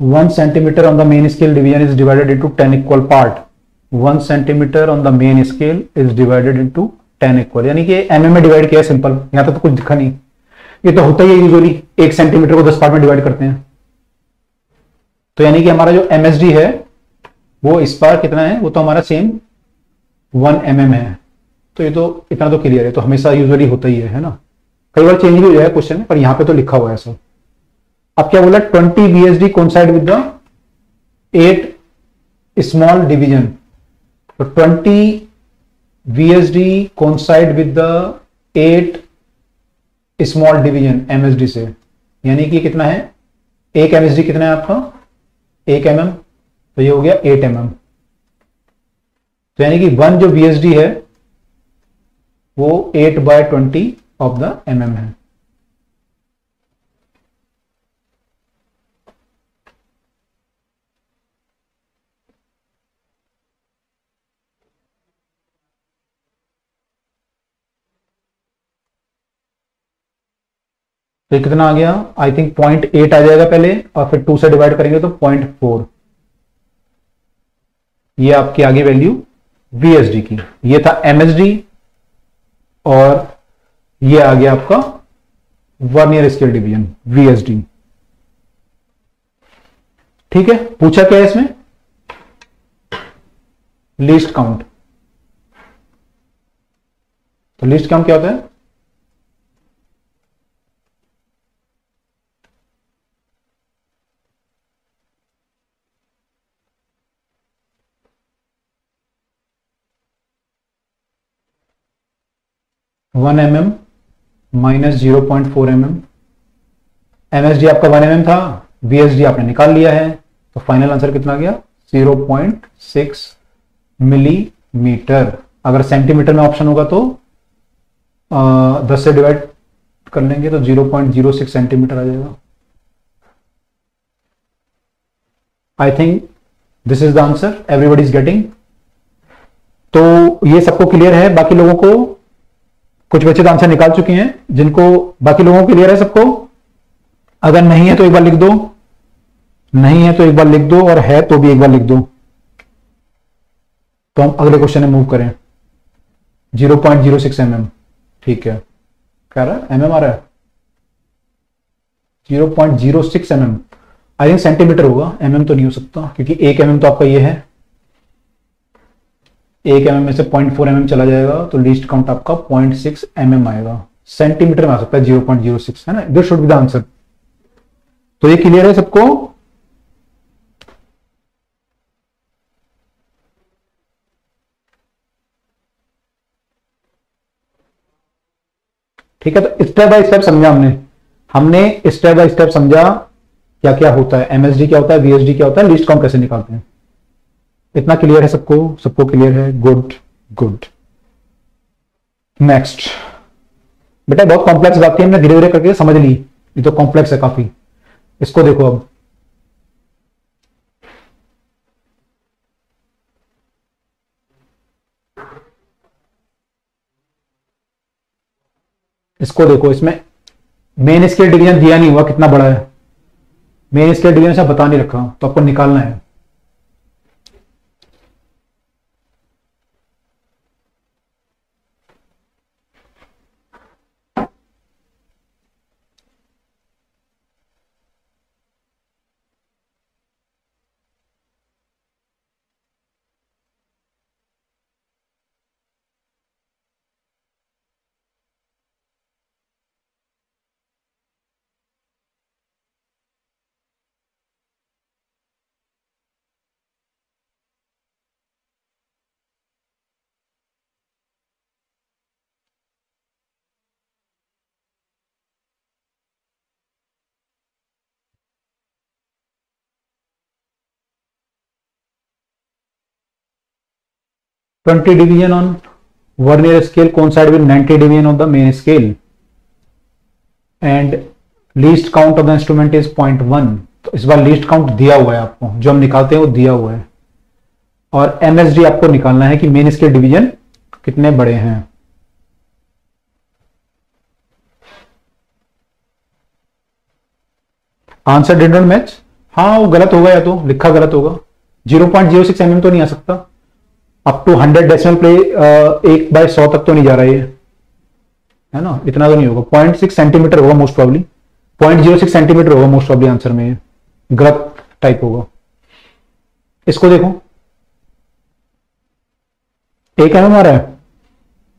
1 centimeter on the main scale division is divided into 10 equal part. 1 centimeter on the main scale is divided into 10 equal, यानी कि mm में डिवाइड किया है, सिंपल। यहां तो कुछ दिखा नहीं, ये तो होता ही है यूजुअली, 1 सेंटीमीटर को 10 पार्ट में डिवाइड करते हैं। तो यानी कि हमारा जो MSD है वो इस बार कितना है, वो तो हमारा सेम 1 mm है। तो ये तो इतना तो क्लियर है, तो हमेशा यूजुअली होता ही है ना। कई बार चेंज भी हो जाएगा क्वेश्चन में, पर यहां पे तो लिखा हुआ है ऐसा। अब क्या बोला, 20 VSD coincide with the 8 small division. तो 20 VSD coincide with the 8 small division MSD से, यानी कि कितना है, एक MSD कितना है आपका, 1 mm, तो ये हो गया 8 mm। तो यानी कि 1 जो VSD है वो 8/20 ऑफ द mm है। तो कितना आ गया, आई थिंक 0.8 आ जाएगा पहले, और फिर 2 से डिवाइड करेंगे तो 0.4। ये आपकी आगे वैल्यू VSD की, ये था MSD, और ये आ गया आपका वर्नियर स्केल डिवीजन VSD। ठीक है, पूछा क्या है इसमें, लीस्ट काउंट। तो लीस्ट काउंट क्या होता है, one mm minus 0.4 mm। MSD आपका 1 mm था, VSD आपने निकाल लिया है, तो फाइनल आंसर कितना आ गया, 0.6 मिलीमीटर। अगर सेंटीमीटर में ऑप्शन होगा तो 10 से डिवाइड कर लेंगे तो 0.06 सेंटीमीटर आ जाएगा। आई think this is the answer, everybody is getting. तो ये सबको क्लियर है, बाकी लोगों को, कुछ बच्चे तो आंसर निकाल चुके हैं, जिनको, बाकी लोगों को क्लियर है सबको। अगर नहीं है तो एक बार लिख दो, नहीं है तो एक बार लिख दो, और है तो भी एक बार लिख दो। तो हम अगले क्वेश्चन में मूव करें। 0.06 mm, ठीक है, कह रहा है mm आ रहा है, 0.06 mm, आई थिंक सेंटीमीटर होगा, mm तो नहीं हो सकता, क्योंकि 1 mm तो आपका ये है, 1 mm में से 0.4 mm चला जाएगा, तो लीस्ट काउंट आपका 0.6 mm आएगा। सेंटीमीटर में आ सकता है 0.06, है ना, this should be the answer. तो ये क्लियर है सबको। ठीक है, तो स्टेप बाय स्टेप समझा हमने। हमने स्टेप बाय स्टेप समझा क्या क्या होता है, एमएसडी क्या होता है, वीएसडी क्या होता है, लीस्ट काउंट कैसे निकालते हैं। इतना क्लियर है सबको? सबको क्लियर है? Good good. नेक्स्ट बेटा, बहुत कॉम्प्लेक्स बात थी, हमने धीरे धीरे करके समझ ली, ये तो कॉम्प्लेक्स है काफी। इसको देखो अब, इसको देखो, इसमें मेन स्केल डिवीजन दिया नहीं हुआ कितना बड़ा है, मेन स्केल डिवीजन से बता नहीं रखा, तो आपको निकालना है। Twenty division on vernier scale coincide with 90 division of the main scale and least count of the instrument is 0.1। तो इस बार लीस्ट काउंट दिया हुआ है आपको, जो हम निकालते हैं वो दिया हुआ है, और एमएसडी आपको निकालना है कि मेन स्केल डिवीजन कितने बड़े हैं। आंसर डिड नॉट मैच, हाँ वो गलत होगा या तो लिखा गलत होगा। 0.06 mm तो नहीं आ सकता, अप टू 100 डेसिमल प्ले 1/100 तक तो नहीं जा रहा है ना, इतना तो नहीं होगा। 0.6 सेंटीमीटर होगा मोस्ट प्रॉब्ली, 0.06 सेंटीमीटर होगा मोस्ट प्रॉब्ली आंसर में, गलत टाइप होगा। इसको देखो, 1 mm आ रहा है,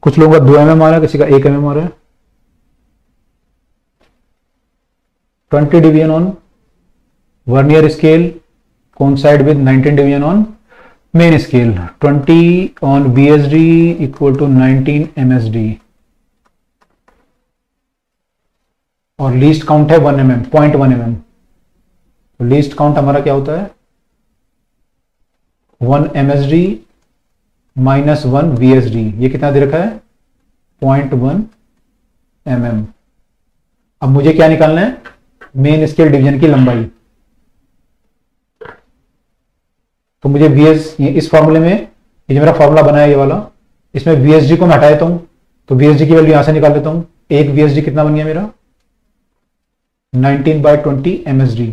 कुछ लोगों का 2 mm आ रहा है, किसी का 1 mm आ रहा है। 20 division on vernier scale coincide with 19 division on main scale, 20 on VSD equal to 19 MSD, और लीस्ट काउंट है 1 mm, 0.1 mm। तो लीस्ट काउंट हमारा क्या होता है, 1 MSD माइनस 1 VSD, ये कितना दे रखा है 0.1 mm। अब मुझे क्या निकालना है, मेन स्केल डिवीजन की लंबाई। तो मुझे VS इस फॉर्मूले में, ये जो मेरा फॉर्मूला बना है ये वाला, इसमें VSD को मैं हटा देता हूं, तो VSD की वैल्यू यहां से निकाल लेता हूं। एक VSD कितना बन गया मेरा 19/20 MSD,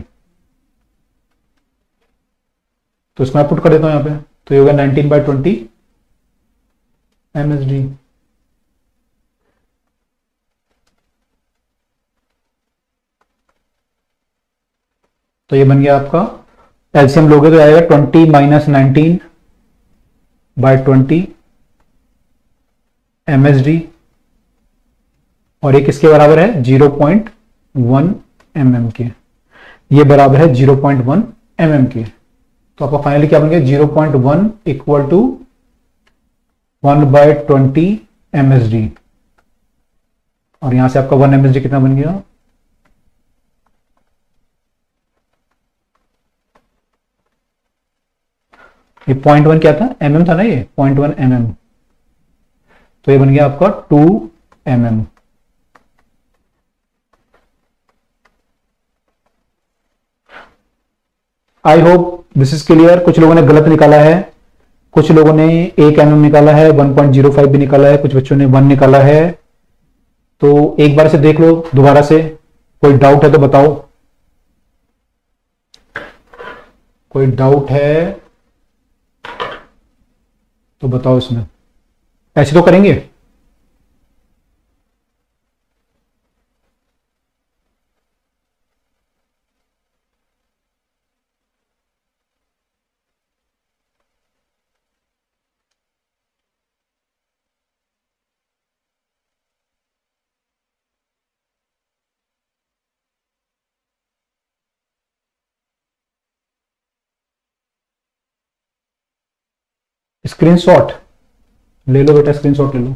तो इसको मैं पुट कर देता हूं यहां पे, तो ये होगा 19/20 MSD। तो ये बन गया आपका, एलसीएम लोगे तो आएगा 20 माइनस 19/20 MSD, और ये किसके बराबर है 0.1 mm के, ये बराबर है 0.1 mm के। तो आपका फाइनली क्या बन गया 0.1 इक्वल टू 1/20 MSD, और यहां से आपका 1 MSD कितना बन गया, ये 0.1 क्या था, mm था ना, ये 0.1 mm, तो ये बन गया आपका 2 mm। I hope this is clear. कुछ लोगों ने गलत निकाला है, कुछ लोगों ने 1 mm निकाला है, 1.05 भी निकाला है, कुछ बच्चों ने 1 निकाला है। तो एक बार से देख लो दोबारा से, कोई डाउट है तो बताओ, कोई डाउट है तो बताओ। इसमें ऐसे तो करेंगे, स्क्रीनशॉट ले लो बेटा, स्क्रीनशॉट ले लो।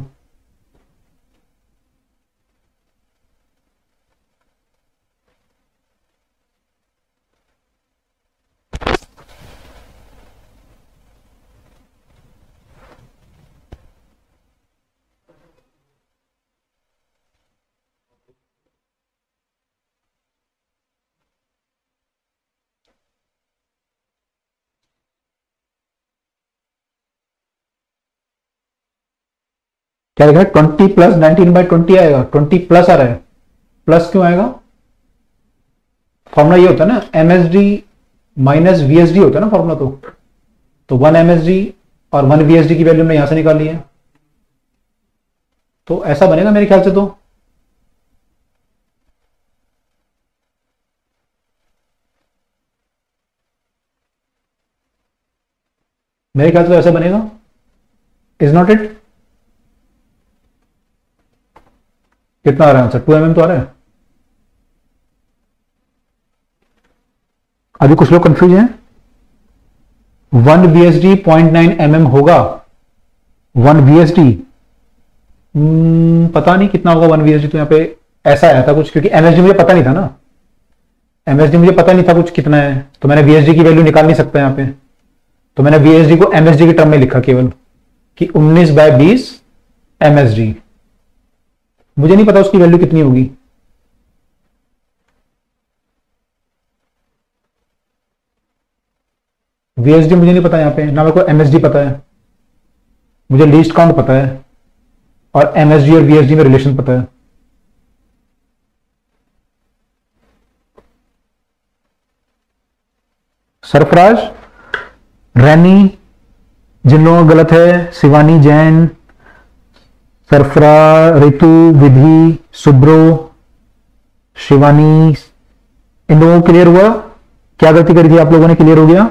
क्या लिखा है 20 प्लस 19/20 आएगा, 20 प्लस आ रहा है, प्लस क्यों आएगा? फॉर्मूला ये होता है ना, एमएसडी माइनस वीएसडी होता है ना फॉर्मूला। तो 1 एमएसडी और 1 वीएसडी की वैल्यू हमने यहां से निकाली है, तो ऐसा बनेगा मेरे ख्याल से। तो मेरे ख्याल से तो ऐसा बनेगा, इज नॉट इट? कितना आ रहा है आंसर? 2 mm तो आ रहा है। अभी कुछ लोग कंफ्यूज हैं। 1 VSD 0.9 mm होगा। 1 VSD पता नहीं कितना होगा 1 VSD, तो यहां पे ऐसा आया था कुछ, क्योंकि MSD मुझे पता नहीं था ना, MSD मुझे पता नहीं था कुछ कितना है, तो मैंने VSD की वैल्यू निकाल नहीं सकता यहां पे, तो मैंने VSD को MSD के टर्म में लिखा केवल कि 19/20 MSD। मुझे नहीं पता उसकी वैल्यू कितनी होगी। VSD मुझे नहीं पता यहां पे, ना मेरे को MSD पता है। मुझे लीस्ट काउंट पता है और MSD और VSD में रिलेशन पता है। सरफराज, रैनी, जिन लोगों का गलत है, शिवानी जैन, सरफरा, ऋतु, विधि, सुब्रो, शिवानी, इन लोगों को क्लियर हुआ? क्या गलती करी थी आप लोगों ने, क्लियर हो गया?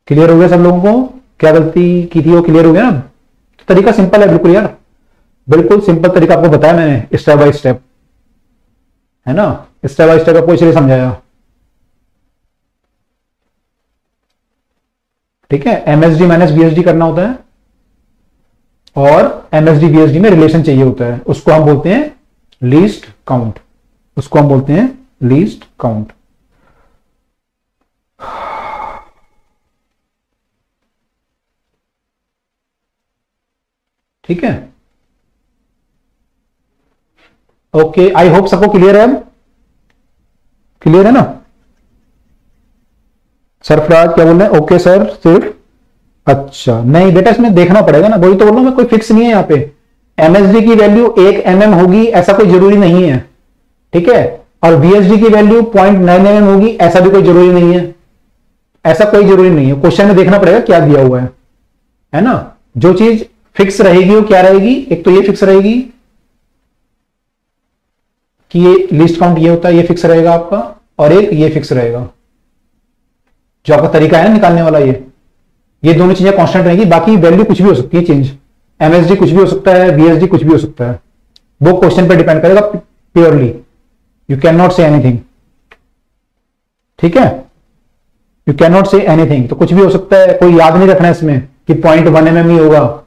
क्लियर हो गया सब लोगों को? क्या गलती की थी वो क्लियर हो गया ना? तो तरीका सिंपल है बिल्कुल यार, बिल्कुल सिंपल तरीका आपको बताया मैंने, स्टेप बाय स्टेप, है ना? स्टेप बाय स्टेप आपको इसलिए समझाया, ठीक है? MSD माइनस VSD करना होता है और MSD VSD में रिलेशन चाहिए होता है, उसको हम बोलते हैं लीस्ट काउंट, उसको हम बोलते हैं लीस्ट काउंट। ठीक है, ओके, आई होप सबको क्लियर है। अब क्लियर है ना? सरफराज क्या बोल रहे हैं? ओके सर, सिर्फ अच्छा नहीं बेटा, इसमें देखना पड़ेगा ना, वही तो बोल रहा हूं मैं, कोई फिक्स नहीं है यहाँ पे। MSD की वैल्यू 1 mm होगी ऐसा कोई जरूरी नहीं है, ठीक है? और VSD की वैल्यू 0.9 mm होगी ऐसा भी कोई जरूरी नहीं है, ऐसा कोई जरूरी नहीं है। क्वेश्चन में देखना पड़ेगा क्या दिया हुआ है ना? जो चीज फिक्स रहेगी वो क्या रहेगी? एक तो ये फिक्स रहेगी कि ये लिस्ट काउंट ये होता है, ये फिक्स रहेगा आपका, और एक ये फिक्स रहेगा जो आपका तरीका है ना निकालने वाला, ये दोनों चीजें कांस्टेंट रहेगी। बाकी वैल्यू कुछ भी हो सकती है चेंज, MSD कुछ भी हो सकता है, VSD कुछ भी हो सकता है, वो क्वेश्चन पे डिपेंड करेगा purely. You can not say anything, ठीक है? You can not say anything, तो कुछ भी हो सकता है। कोई याद नहीं रखना इसमें कि 0.1 mm ही होगा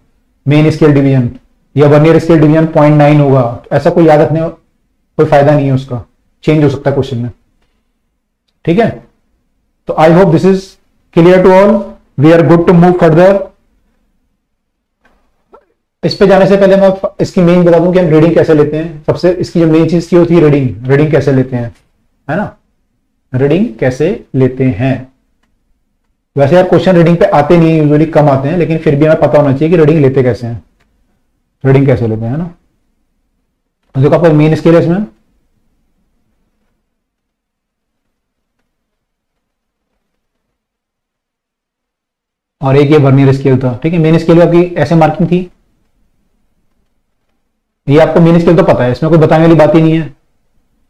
मेन स्केल डिवीजन, या वर्नियर स्केल डिवीजन 0.9 होगा, ऐसा कोई याद रखने कोई फायदा नहीं है, उसका चेंज हो सकता है क्वेश्चन में, ठीक है? तो I hope this is clear to all, we are good to move further. इस पे जाने से पहले मैं इसकी मेन बता दूं कि हम रीडिंग कैसे लेते हैं। सबसे इसकी जो मेन चीज की होती है रीडिंग कैसे लेते हैं, है ना? रीडिंग कैसे लेते हैं। वैसे यार क्वेश्चन रीडिंग पे आते नहीं, यूजुअली कम आते हैं, लेकिन फिर भी हमें पता होना चाहिए कि रीडिंग लेते कैसे हैं, रीडिंग कैसे लेते हैं, है ना? देखो आपका मेन स्केल है इसमें, और एक ये वर्नियर स्केल था, ठीक है? मेन स्केल आपकी ऐसे मार्किंग थी, ये आपको मेन स्केल तो पता है, इसमें कोई बताने वाली बात ही नहीं है।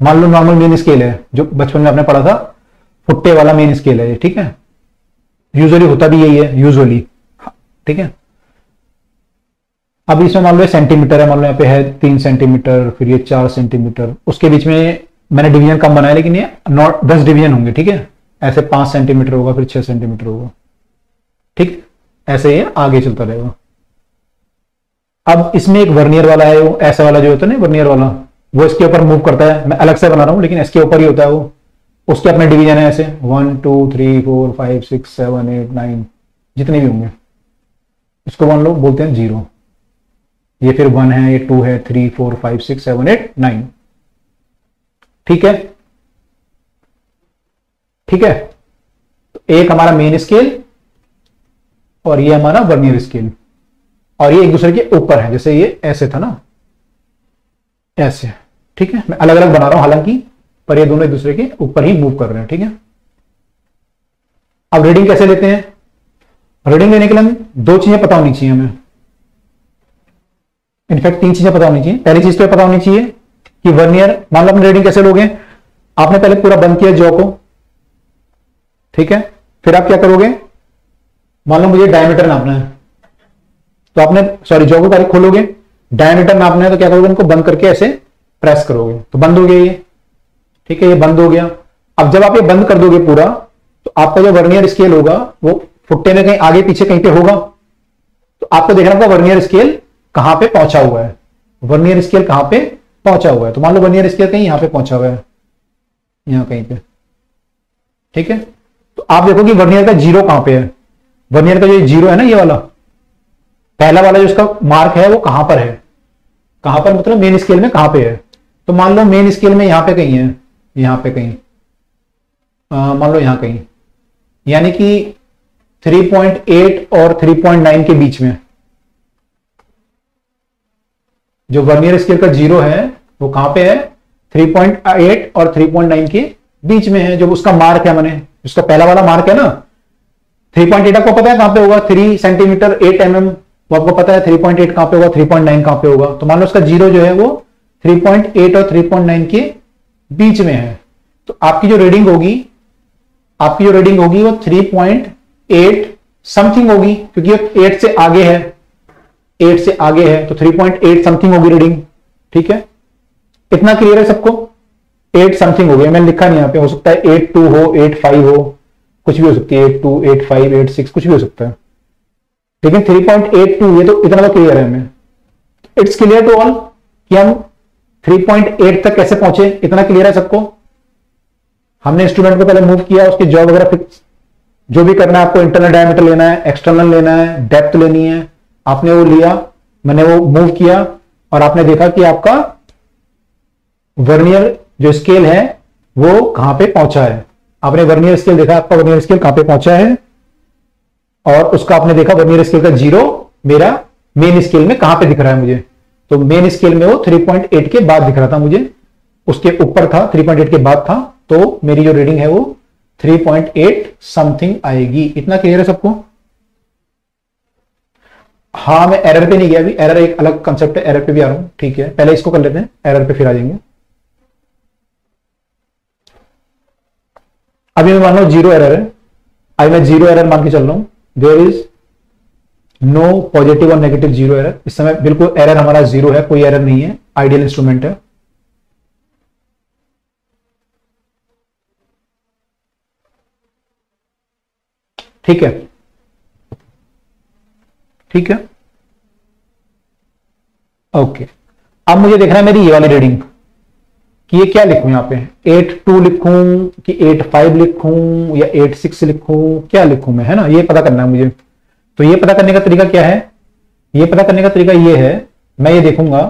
मान लो नॉर्मल मेन स्केल है जो बचपन में आपने पढ़ा था, फुट्टे वाला मेन स्केल है ये, ठीक है? यूजुअली होता भी यही है, यूजुअली, ठीक है? अब इसमें मान लो सेंटीमीटर है, मान लो यहाँ पे है 3 सेंटीमीटर, फिर ये 4 सेंटीमीटर, उसके बीच में मैंने डिवीजन कम बनाया, लेकिन ये 10 डिवीजन होंगे, ठीक है? ऐसे 5 सेंटीमीटर होगा, फिर 6 सेंटीमीटर होगा, ठीक? ऐसे ये आगे चलता रहेगा। अब इसमें एक वर्नियर वाला है, वो ऐसा वाला जो होता है ना वर्नियर वाला, वो इसके ऊपर मूव करता है, मैं अलग से बना रहा हूं लेकिन इसके ऊपर ही होता है वो, उसके अपने डिवीजन है ऐसे 1 2 3 4 5 6 7 8 9 जितने भी होंगे, इसको मान लो बोलते हैं 0, ये फिर 1 है, ये 2 है, 3 4 5 6 7 8 9, ठीक है? ठीक है, तो एक हमारा मेन स्केल, और ये हमारा वर्नियर स्केल, और ये एक दूसरे के ऊपर है, जैसे ये ऐसे था ना, ऐसे, ठीक है। मैं अलग अलग बना रहा हूं हालांकि, पर ये दोनों एक दूसरे के ऊपर ही मूव कर रहे हैं, ठीक है। अब रीडिंग कैसे लेते हैं? रीडिंग लेने के लिए दो चीजें पता होनी चाहिए हमें, इनफैक्ट तीन चीजें पता होनी चाहिए। पहली चीज तो पता होनी चाहिए कि वर्नियर, मान लो अपनी रीडिंग कैसे लोगे, आपने पहले पूरा बंद किया जॉ को, ठीक है। फिर आप क्या करोगे, मान लो मुझे डायमीटर नापना है, तो आपने जॉ को पहले खोलोगे, डायमीटर नापना है तो क्या करोगे, इनको बंद करके ऐसे प्रेस करोगे तो बंद हो गया ये, ठीक है, ये बंद हो गया। अब जब आप ये बंद कर दोगे पूरा, तो आपका जो वर्नियर स्केल होगा वो फुट्टे में कहीं आगे पीछे कहीं पे होगा, तो आपको देखना होगा वर्नियर स्केल कहां पे पहुंचा हुआ है, वर्नियर स्केल कहां पे पहुंचा हुआ है। तो मान लो वर्नियर स्केल कहीं यहां पे पहुंचा हुआ है, यहां कहीं पे, ठीक है। तो आप देखो कि वर्नियर का जीरो कहां पे है, वर्नियर का जो जीरो है ना, ये वाला पहला वाला जो इसका मार्क है वो कहां पर है, कहां पर मतलब मेन स्केल में कहां पे है। तो मान लो मेन स्केल में यहां पे कहीं है, यहां पे कहीं, मान लो यहां कहीं, यानी कि 3.8 और 3.9 के बीच में जो वर्नियर स्केल का जीरो है वो कहां पे है, 3.8 और 3.9 के बीच में है। जो उसका मार्क है, मैंने उसका पहला वाला मार्क है ना 3.8, आपको पता है कहां पे होगा, 3 सेंटीमीटर 8 mm, वो आपको पता है 3.8 कहां पे होगा, 3.9 कहां पे होगा। तो मान लो उसका जीरो जो है वो 3.8 और 3.9 के बीच में है। तो आपकी जो रीडिंग होगी, आपकी जो रीडिंग होगी वो 3.8 समथिंग होगी, क्योंकि 8 से आगे है, 8 से आगे है तो 3.8 समथिंग होगी रीडिंग, ठीक है। इतना क्लियर है सबको? 8 समथिंग हो गया, मैंने लिखा नहीं यहां पे, हो सकता है 8.2 हो, 8.5 हो, कुछ भी हो सकती है, 8.2 8.5 8.6 कुछ भी हो सकता है, लेकिन 3.82 ये तो इतना तो क्लियर है हमें। इट्स क्लियर टू ऑल कि हम 3.8 तक कैसे पहुंचे, इतना क्लियर है सबको। हमने इंस्ट्रूमेंट को पहले मूव किया, उसकी जॉ वगैरह फिक्स, जो भी करना है आपको, इंटरनल डायमीटर लेना है, एक्सटर्नल लेना है, डेप्थ लेनी है, आपने वो लिया, मैंने वो मूव किया और आपने देखा कि आपका वर्नियर जो स्केल है वो कहां पे पहुंचा है। आपने वर्नियर स्केल देखा, आपका वर्नियर स्केल कहां पे पहुंचा है, और उसका आपने देखा वर्नियर स्केल का जीरो मेरा मेन स्केल में कहां पे दिख रहा है मुझे। तो मेन स्केल में वो 3.8 के बाद दिख रहा था मुझे, उसके ऊपर था, 3.8 के बाद था, तो मेरी जो रीडिंग है वो 3.8 समथिंग आएगी। इतना क्लियर है सबको? हाँ, मैं एरर पे नहीं गया अभी, एरर एक अलग कंसेप्ट है, एरर पे भी आ रहा हूं, ठीक है। पहले इसको कर लेते हैं, एरर पे फिर आ जाएंगे। अभी मैं मान लो जीरो एरर है, अभी मैं जीरो एरर मान के चल रहा हूं, देयर इज नो पॉजिटिव और नेगेटिव जीरो एरर। इस समय बिल्कुल एरर हमारा जीरो है, कोई एरर नहीं है, आइडियल इंस्ट्रूमेंट है। ठीक है, ठीक है, ओके। अब मुझे देखना है मेरी ये वाली रीडिंग कि ये क्या लिखूं, यहां पे 8.2 लिखूं कि 8.5 लिखूं या 8.6 लिखूं, क्या लिखूं मैं, है ना, ये पता करना है मुझे। तो ये पता करने का तरीका क्या है, ये पता करने का तरीका ये है, मैं ये देखूंगा,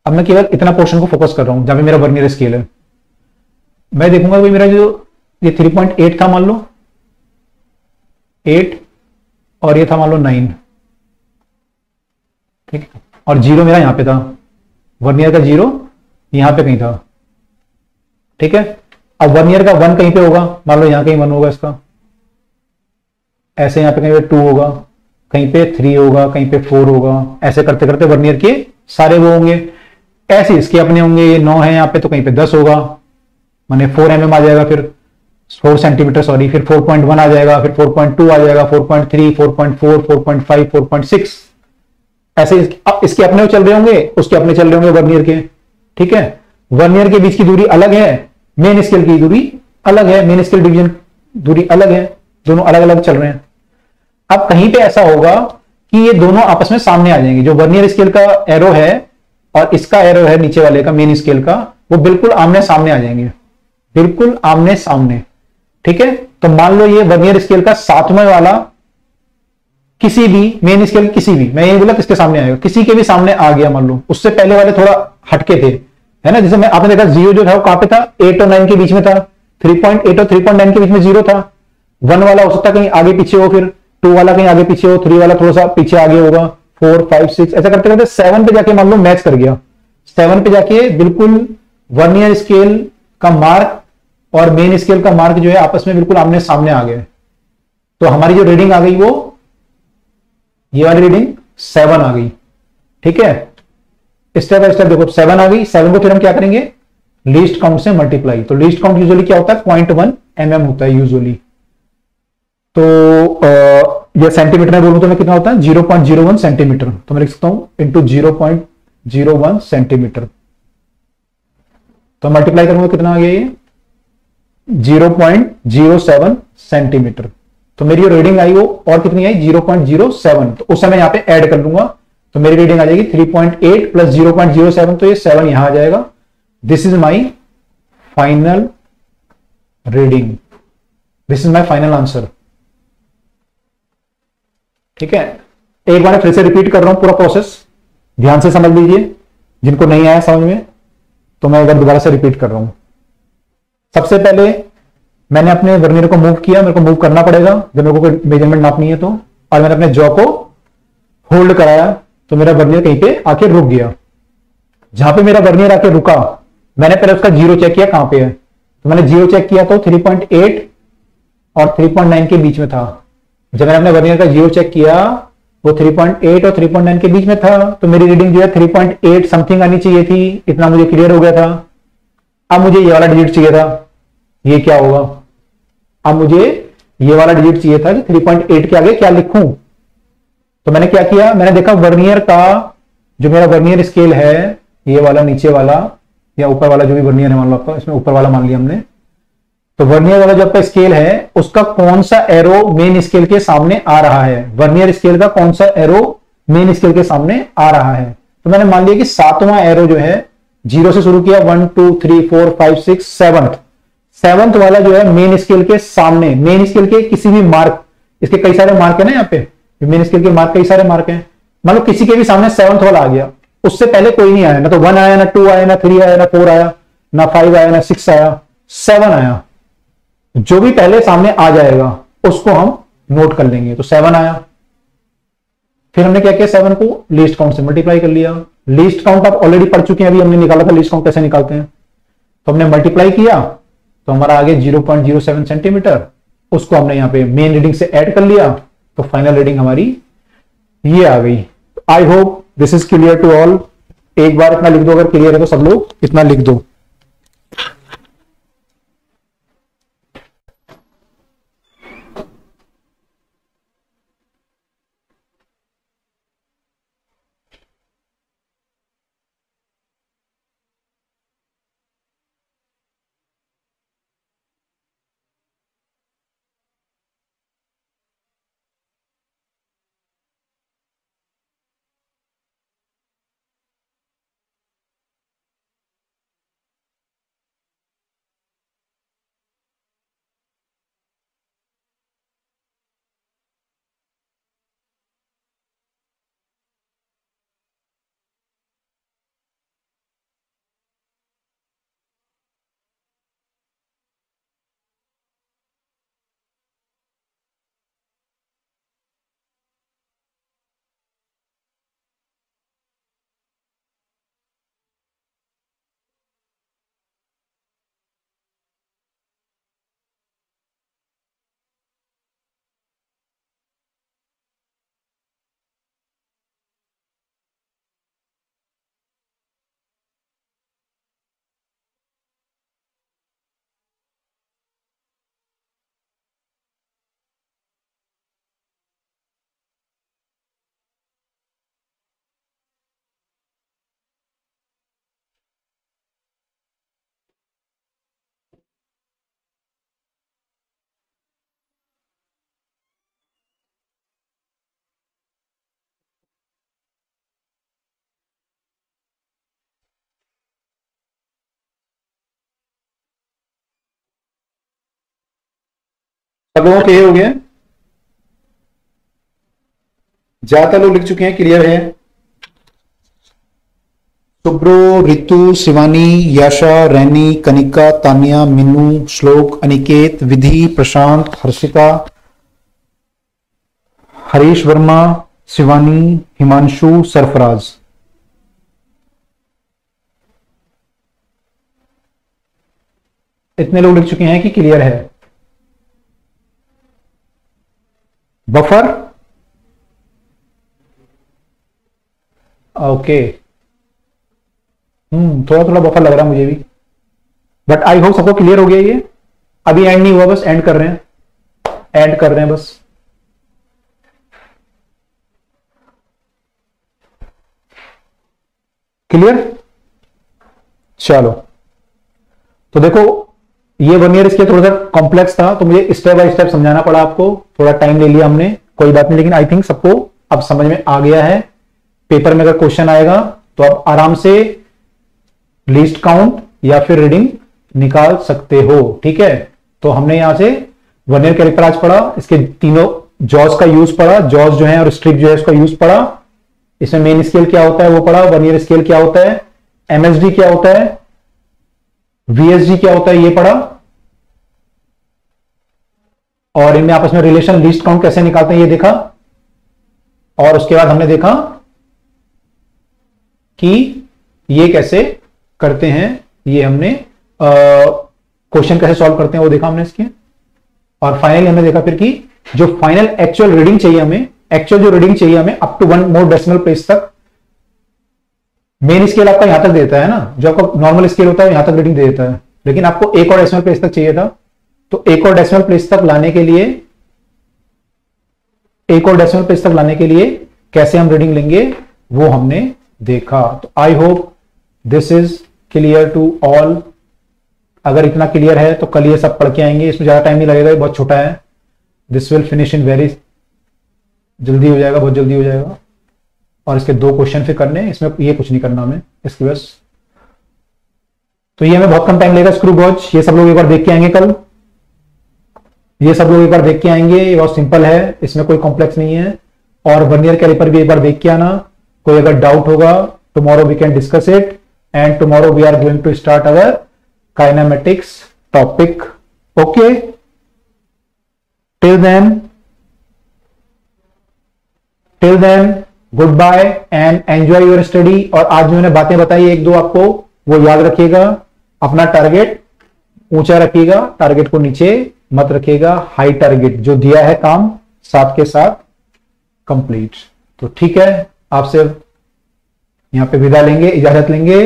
अब मैं केवल इतना पोर्शन को फोकस कर रहा हूं जहां पे मेरा वर्नियर स्केल है। मैं देखूंगा भाई मेरा जो ये 3.8 था मान लो 8, और ये था मान लो 9, ठीक है, और जीरो मेरा यहां पे था, वर्नियर का जीरो यहां पे कहीं था, ठीक है। अब वर्नियर का 1 कहीं पे होगा, मान लो यहां कहीं 1 होगा इसका, ऐसे यहां पे कहीं पे 2 होगा, कहीं पे 3 होगा, कहीं पे 4 होगा, ऐसे करते करते वर्नियर के सारे वो होंगे। ऐसे इसके अपने होंगे, ये 9 है यहाँ पे तो कहीं पे 10 होगा, माने 4 mm आ जाएगा, फिर 4 सेंटीमीटर सॉरी, फिर 4.1 आ जाएगा, फिर 4.2 आ जाएगा, 4.3 4.4 4.5 4.6, ऐसे इसके अपने चल रहे होंगे, उसके अपने चल रहे होंगे वर्नियर के, ठीक है। वर्नियर के बीच की दूरी अलग है, मेन स्केल की दूरी अलग है, मेन स्केल डिवीजन दूरी अलग है, दोनों अलग अलग चल रहे हैं। अब कहीं पे ऐसा होगा कि ये दोनों आपस में सामने आ जाएंगे, जो वर्नियर स्केल का एरो है और इसका एरो है नीचे वाले का मेन स्केल का, वो बिल्कुल आमने सामने आ जाएंगे, बिल्कुल आमने सामने, ठीक है। तो मान लो ये वर्नियर स्केल का 7वें वाला किसी भी मेन स्केल, किसी भी, मैं ये बोला किसके सामने आएगा, किसी के भी सामने आ गया, मान लो उससे पहले वाले थोड़ा हटके थे, है ना, जैसे मैं आपने देखा जीरो जो था वो कहां पे था, 8 और 9 के बीच में था, 3.8 और 3.9 के बीच में 0 था। 1 वाला हो सकता है कहीं आगे पीछे हो, फिर 2 वाला कहीं आगे पीछे हो, 3 वाला थोड़ा सा पीछे आगे होगा, 4 5 6 ऐसा करते करते 7 पे जाके मान लो मैच कर गया। 7 पे जाके बिल्कुल वर्नियर स्केल का मार्क और मेन स्केल का मार्क जो है आपस में बिल्कुल आमने सामने आ गए। तो हमारी जो रीडिंग आ गई वो ये वाली रीडिंग 7 आ गई। ठीक है, स्टेप बाय स्टेप देखो, 7 आ गई। 7 को फिर हम क्या करेंगे, लीस्ट काउंट से मल्टीप्लाई। तो लीस्ट काउंट यूजुअली क्या होता है, 0.1 mm होता है यूजुअली। तो ये सेंटीमीटर में बोलूं तो मैं कितना होता है 0.01 सेंटीमीटर। तो मैं लिख सकता हूं इंटू 0.01 सेंटीमीटर। तो मल्टीप्लाई करूंगा कितना आ गया ये 0.07 सेंटीमीटर। तो मेरी जो रीडिंग आई वो और कितनी आई 0.07। तो उस समय यहां पे ऐड कर लूंगा तो मेरी रीडिंग आ जाएगी 3.8 प्लस 0.07, तो ये 7 यहां आ जाएगा। This is my final reading, this is my final answer. ठीक है, एक बार फिर से रिपीट कर रहा हूं पूरा प्रोसेस, ध्यान से समझ लीजिए। जिनको नहीं आया समझ में तो मैं एक बार दोबारा से रिपीट कर रहा हूं। सबसे पहले मैंने अपने वर्नियर को मूव किया, मेरे को मूव करना पड़ेगा जब मेरे को कोई मेजरमेंट नापनी है तो, और मैंने अपने जॉ को होल्ड कराया तो मेरा वर्नियर कहीं पे आके रुक गया। जहां पे मेरा वर्नियर आके रुका मैंने पहले उसका जीरो चेक किया कहां पे है। तो मैंने जीरो चेक किया तो 3.8 और 3.9 के बीच में था। जब मैंने अपने वर्नियर का जीरो चेक किया वो 3.8 और 3.9 के बीच में था, तो मेरी रीडिंग जो है 3.8 समथिंग आनी चाहिए थी। इतना मुझे क्लियर हो गया था। अब मुझे ये वाला डिजिट चाहिए था, ये क्या होगा, अब मुझे ये वाला डिजिट चाहिए था कि 3.8 के आगे क्या लिखूं। तो मैंने क्या किया, मैंने देखा वर्नियर का जो मेरा वर्नियर स्केल है, ये वाला नीचे वाला या ऊपर वाला जो भी वर्नियर है मान लो आपका, इसमें ऊपर वाला मान लिया हमने। तो वर्नियर वाला जो आपका स्केल है उसका कौन सा एरो मेन स्केल के सामने आ रहा है, वर्नियर स्केल का कौन सा एरो मेन स्केल के सामने आ रहा है। तो मैंने मान लिया कि 7वां एरो जो है 0 से शुरू किया, 1 2 3 4 5 6 7th वाला जो है मेन स्केल के सामने, मेन स्केल के किसी भी मार्क, इसके कई सारे मार्क है ना यहाँ पे, मेन स्केल के मार्क कई सारे मार्क हैं, मान लो किसी के भी सामने 7th वाला आ गया, उससे पहले कोई नहीं आया, ना तो 1 आया, ना 2 आया, ना 3 आया, ना 4 आया, ना 5 आया, ना 6 आया, 7 आया। जो भी पहले सामने आ जाएगा उसको हम नोट कर लेंगे। तो 7 आया, फिर हमने क्या किया, 7 को लीस्ट काउंट से मल्टीप्लाई कर लिया। लीस्ट काउंट आप ऑलरेडी पढ़ चुके हैं, अभी हमने निकाला था लीस्ट काउंट कैसे निकालते हैं। तो हमने मल्टीप्लाई किया तो हमारा आगे 0.07 सेंटीमीटर, उसको हमने यहां पे मेन रीडिंग से ऐड कर लिया, तो फाइनल रीडिंग हमारी ये आ गई। I hope this is clear to all. एक बार इतना लिख दो, अगर क्लियर है तो सब लोग इतना लिख दो। सब लोगों के हो गए, ज्यादातर लोग लिख चुके हैं, क्लियर है। शुभ्रो, रितु, शिवानी, याशा, रैनी, कनिका, तानिया, मिनू, श्लोक, अनिकेत, विधि, प्रशांत, हर्षिता, हरीश वर्मा, शिवानी, हिमांशु, सरफराज। इतने लोग लिख चुके हैं कि क्लियर है। बफर, ओके, थोड़ा थोड़ा बफर लग रहा है मुझे भी, बट आई होप सबको क्लियर हो गया ये। अभी एंड नहीं हुआ, बस एंड कर रहे हैं, एंड कर रहे हैं बस। क्लियर, चलो। तो देखो ये 1 ईयर इसके थोड़ा सा कॉम्प्लेक्स था, तो मुझे स्टेप बाय स्टेप समझाना पड़ा आपको, थोड़ा टाइम ले लिया हमने, कोई बात नहीं, लेकिन आई थिंक सबको अब समझ में आ गया है। पेपर में अगर क्वेश्चन आएगा तो आप आराम से लीस्ट काउंट या फिर रीडिंग निकाल सकते हो, ठीक है। तो हमने यहां से 1 ईयर कैलिपर आज पढ़ा, इसके तीनों जॉज का यूज पढ़ा, जॉज जो है और स्ट्रिप जो है उसका यूज पढ़ा। इसमें मेन स्केल क्या होता है वो पढ़ा, 1 ईयर स्केल क्या होता है, एमएसडी क्या होता है, वीएसडी क्या होता है ये पढ़ा, और इनमें आपस में रिलेशन लीस्ट काउंट कैसे निकालते हैं ये देखा। और उसके बाद हमने देखा कि ये कैसे करते हैं, ये हमने क्वेश्चन कैसे सॉल्व करते हैं वो देखा हमने इसके। और फाइनली हमने देखा फिर कि जो फाइनल एक्चुअल रीडिंग चाहिए हमें, एक्चुअल जो रीडिंग चाहिए हमें up to 1 more decimal place तक, मेन स्केल आपका यहां तक देता है ना, जो आपका नॉर्मल स्केल होता है यहां तक रीडिंग दे देता है, लेकिन आपको एक और डेसिमल प्लेस तक चाहिए था। तो एक और डेसिमल प्लेस तक लाने के लिए, एक और डेसिमल प्लेस तक लाने के लिए कैसे हम रीडिंग लेंगे वो हमने देखा। तो I hope this is clear to all. अगर इतना क्लियर है तो कल ये सब पढ़ के आएंगे, इसमें ज्यादा टाइम नहीं लगेगा, बहुत छोटा है। This will finish in very जल्दी हो जाएगा, बहुत जल्दी हो जाएगा। और इसके 2 क्वेश्चन फिर करने, इसमें ये कुछ नहीं करना हमें इसके बस। तो ये हमें बहुत कम टाइम लगेगा। स्क्रू गॉज ये सब लोग एक बार देख के आएंगे कल, ये सब लोग एक बार देख के आएंगे, ये बहुत सिंपल है, इसमें कोई कॉम्प्लेक्स नहीं है। और 1 ईयर कैलिपर भी एक बार देख के आना, कोई अगर डाउट होगा tomorrow we can discuss it, and tomorrow we are going to start our kinematics topic, okay. Till then goodbye and enjoy your study. और आज जो मैंने बातें बताई 1-2 आपको, वो याद रखिएगा। अपना टारगेट ऊंचा रखिएगा, टारगेट को नीचे मत रखिएगा, हाई टारगेट, जो दिया है काम साथ के साथ कंप्लीट। तो ठीक है, आपसे यहां पे विदा लेंगे, इजाजत लेंगे,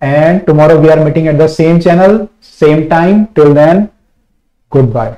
and tomorrow we are meeting at the same channel, same time. Till then good bye.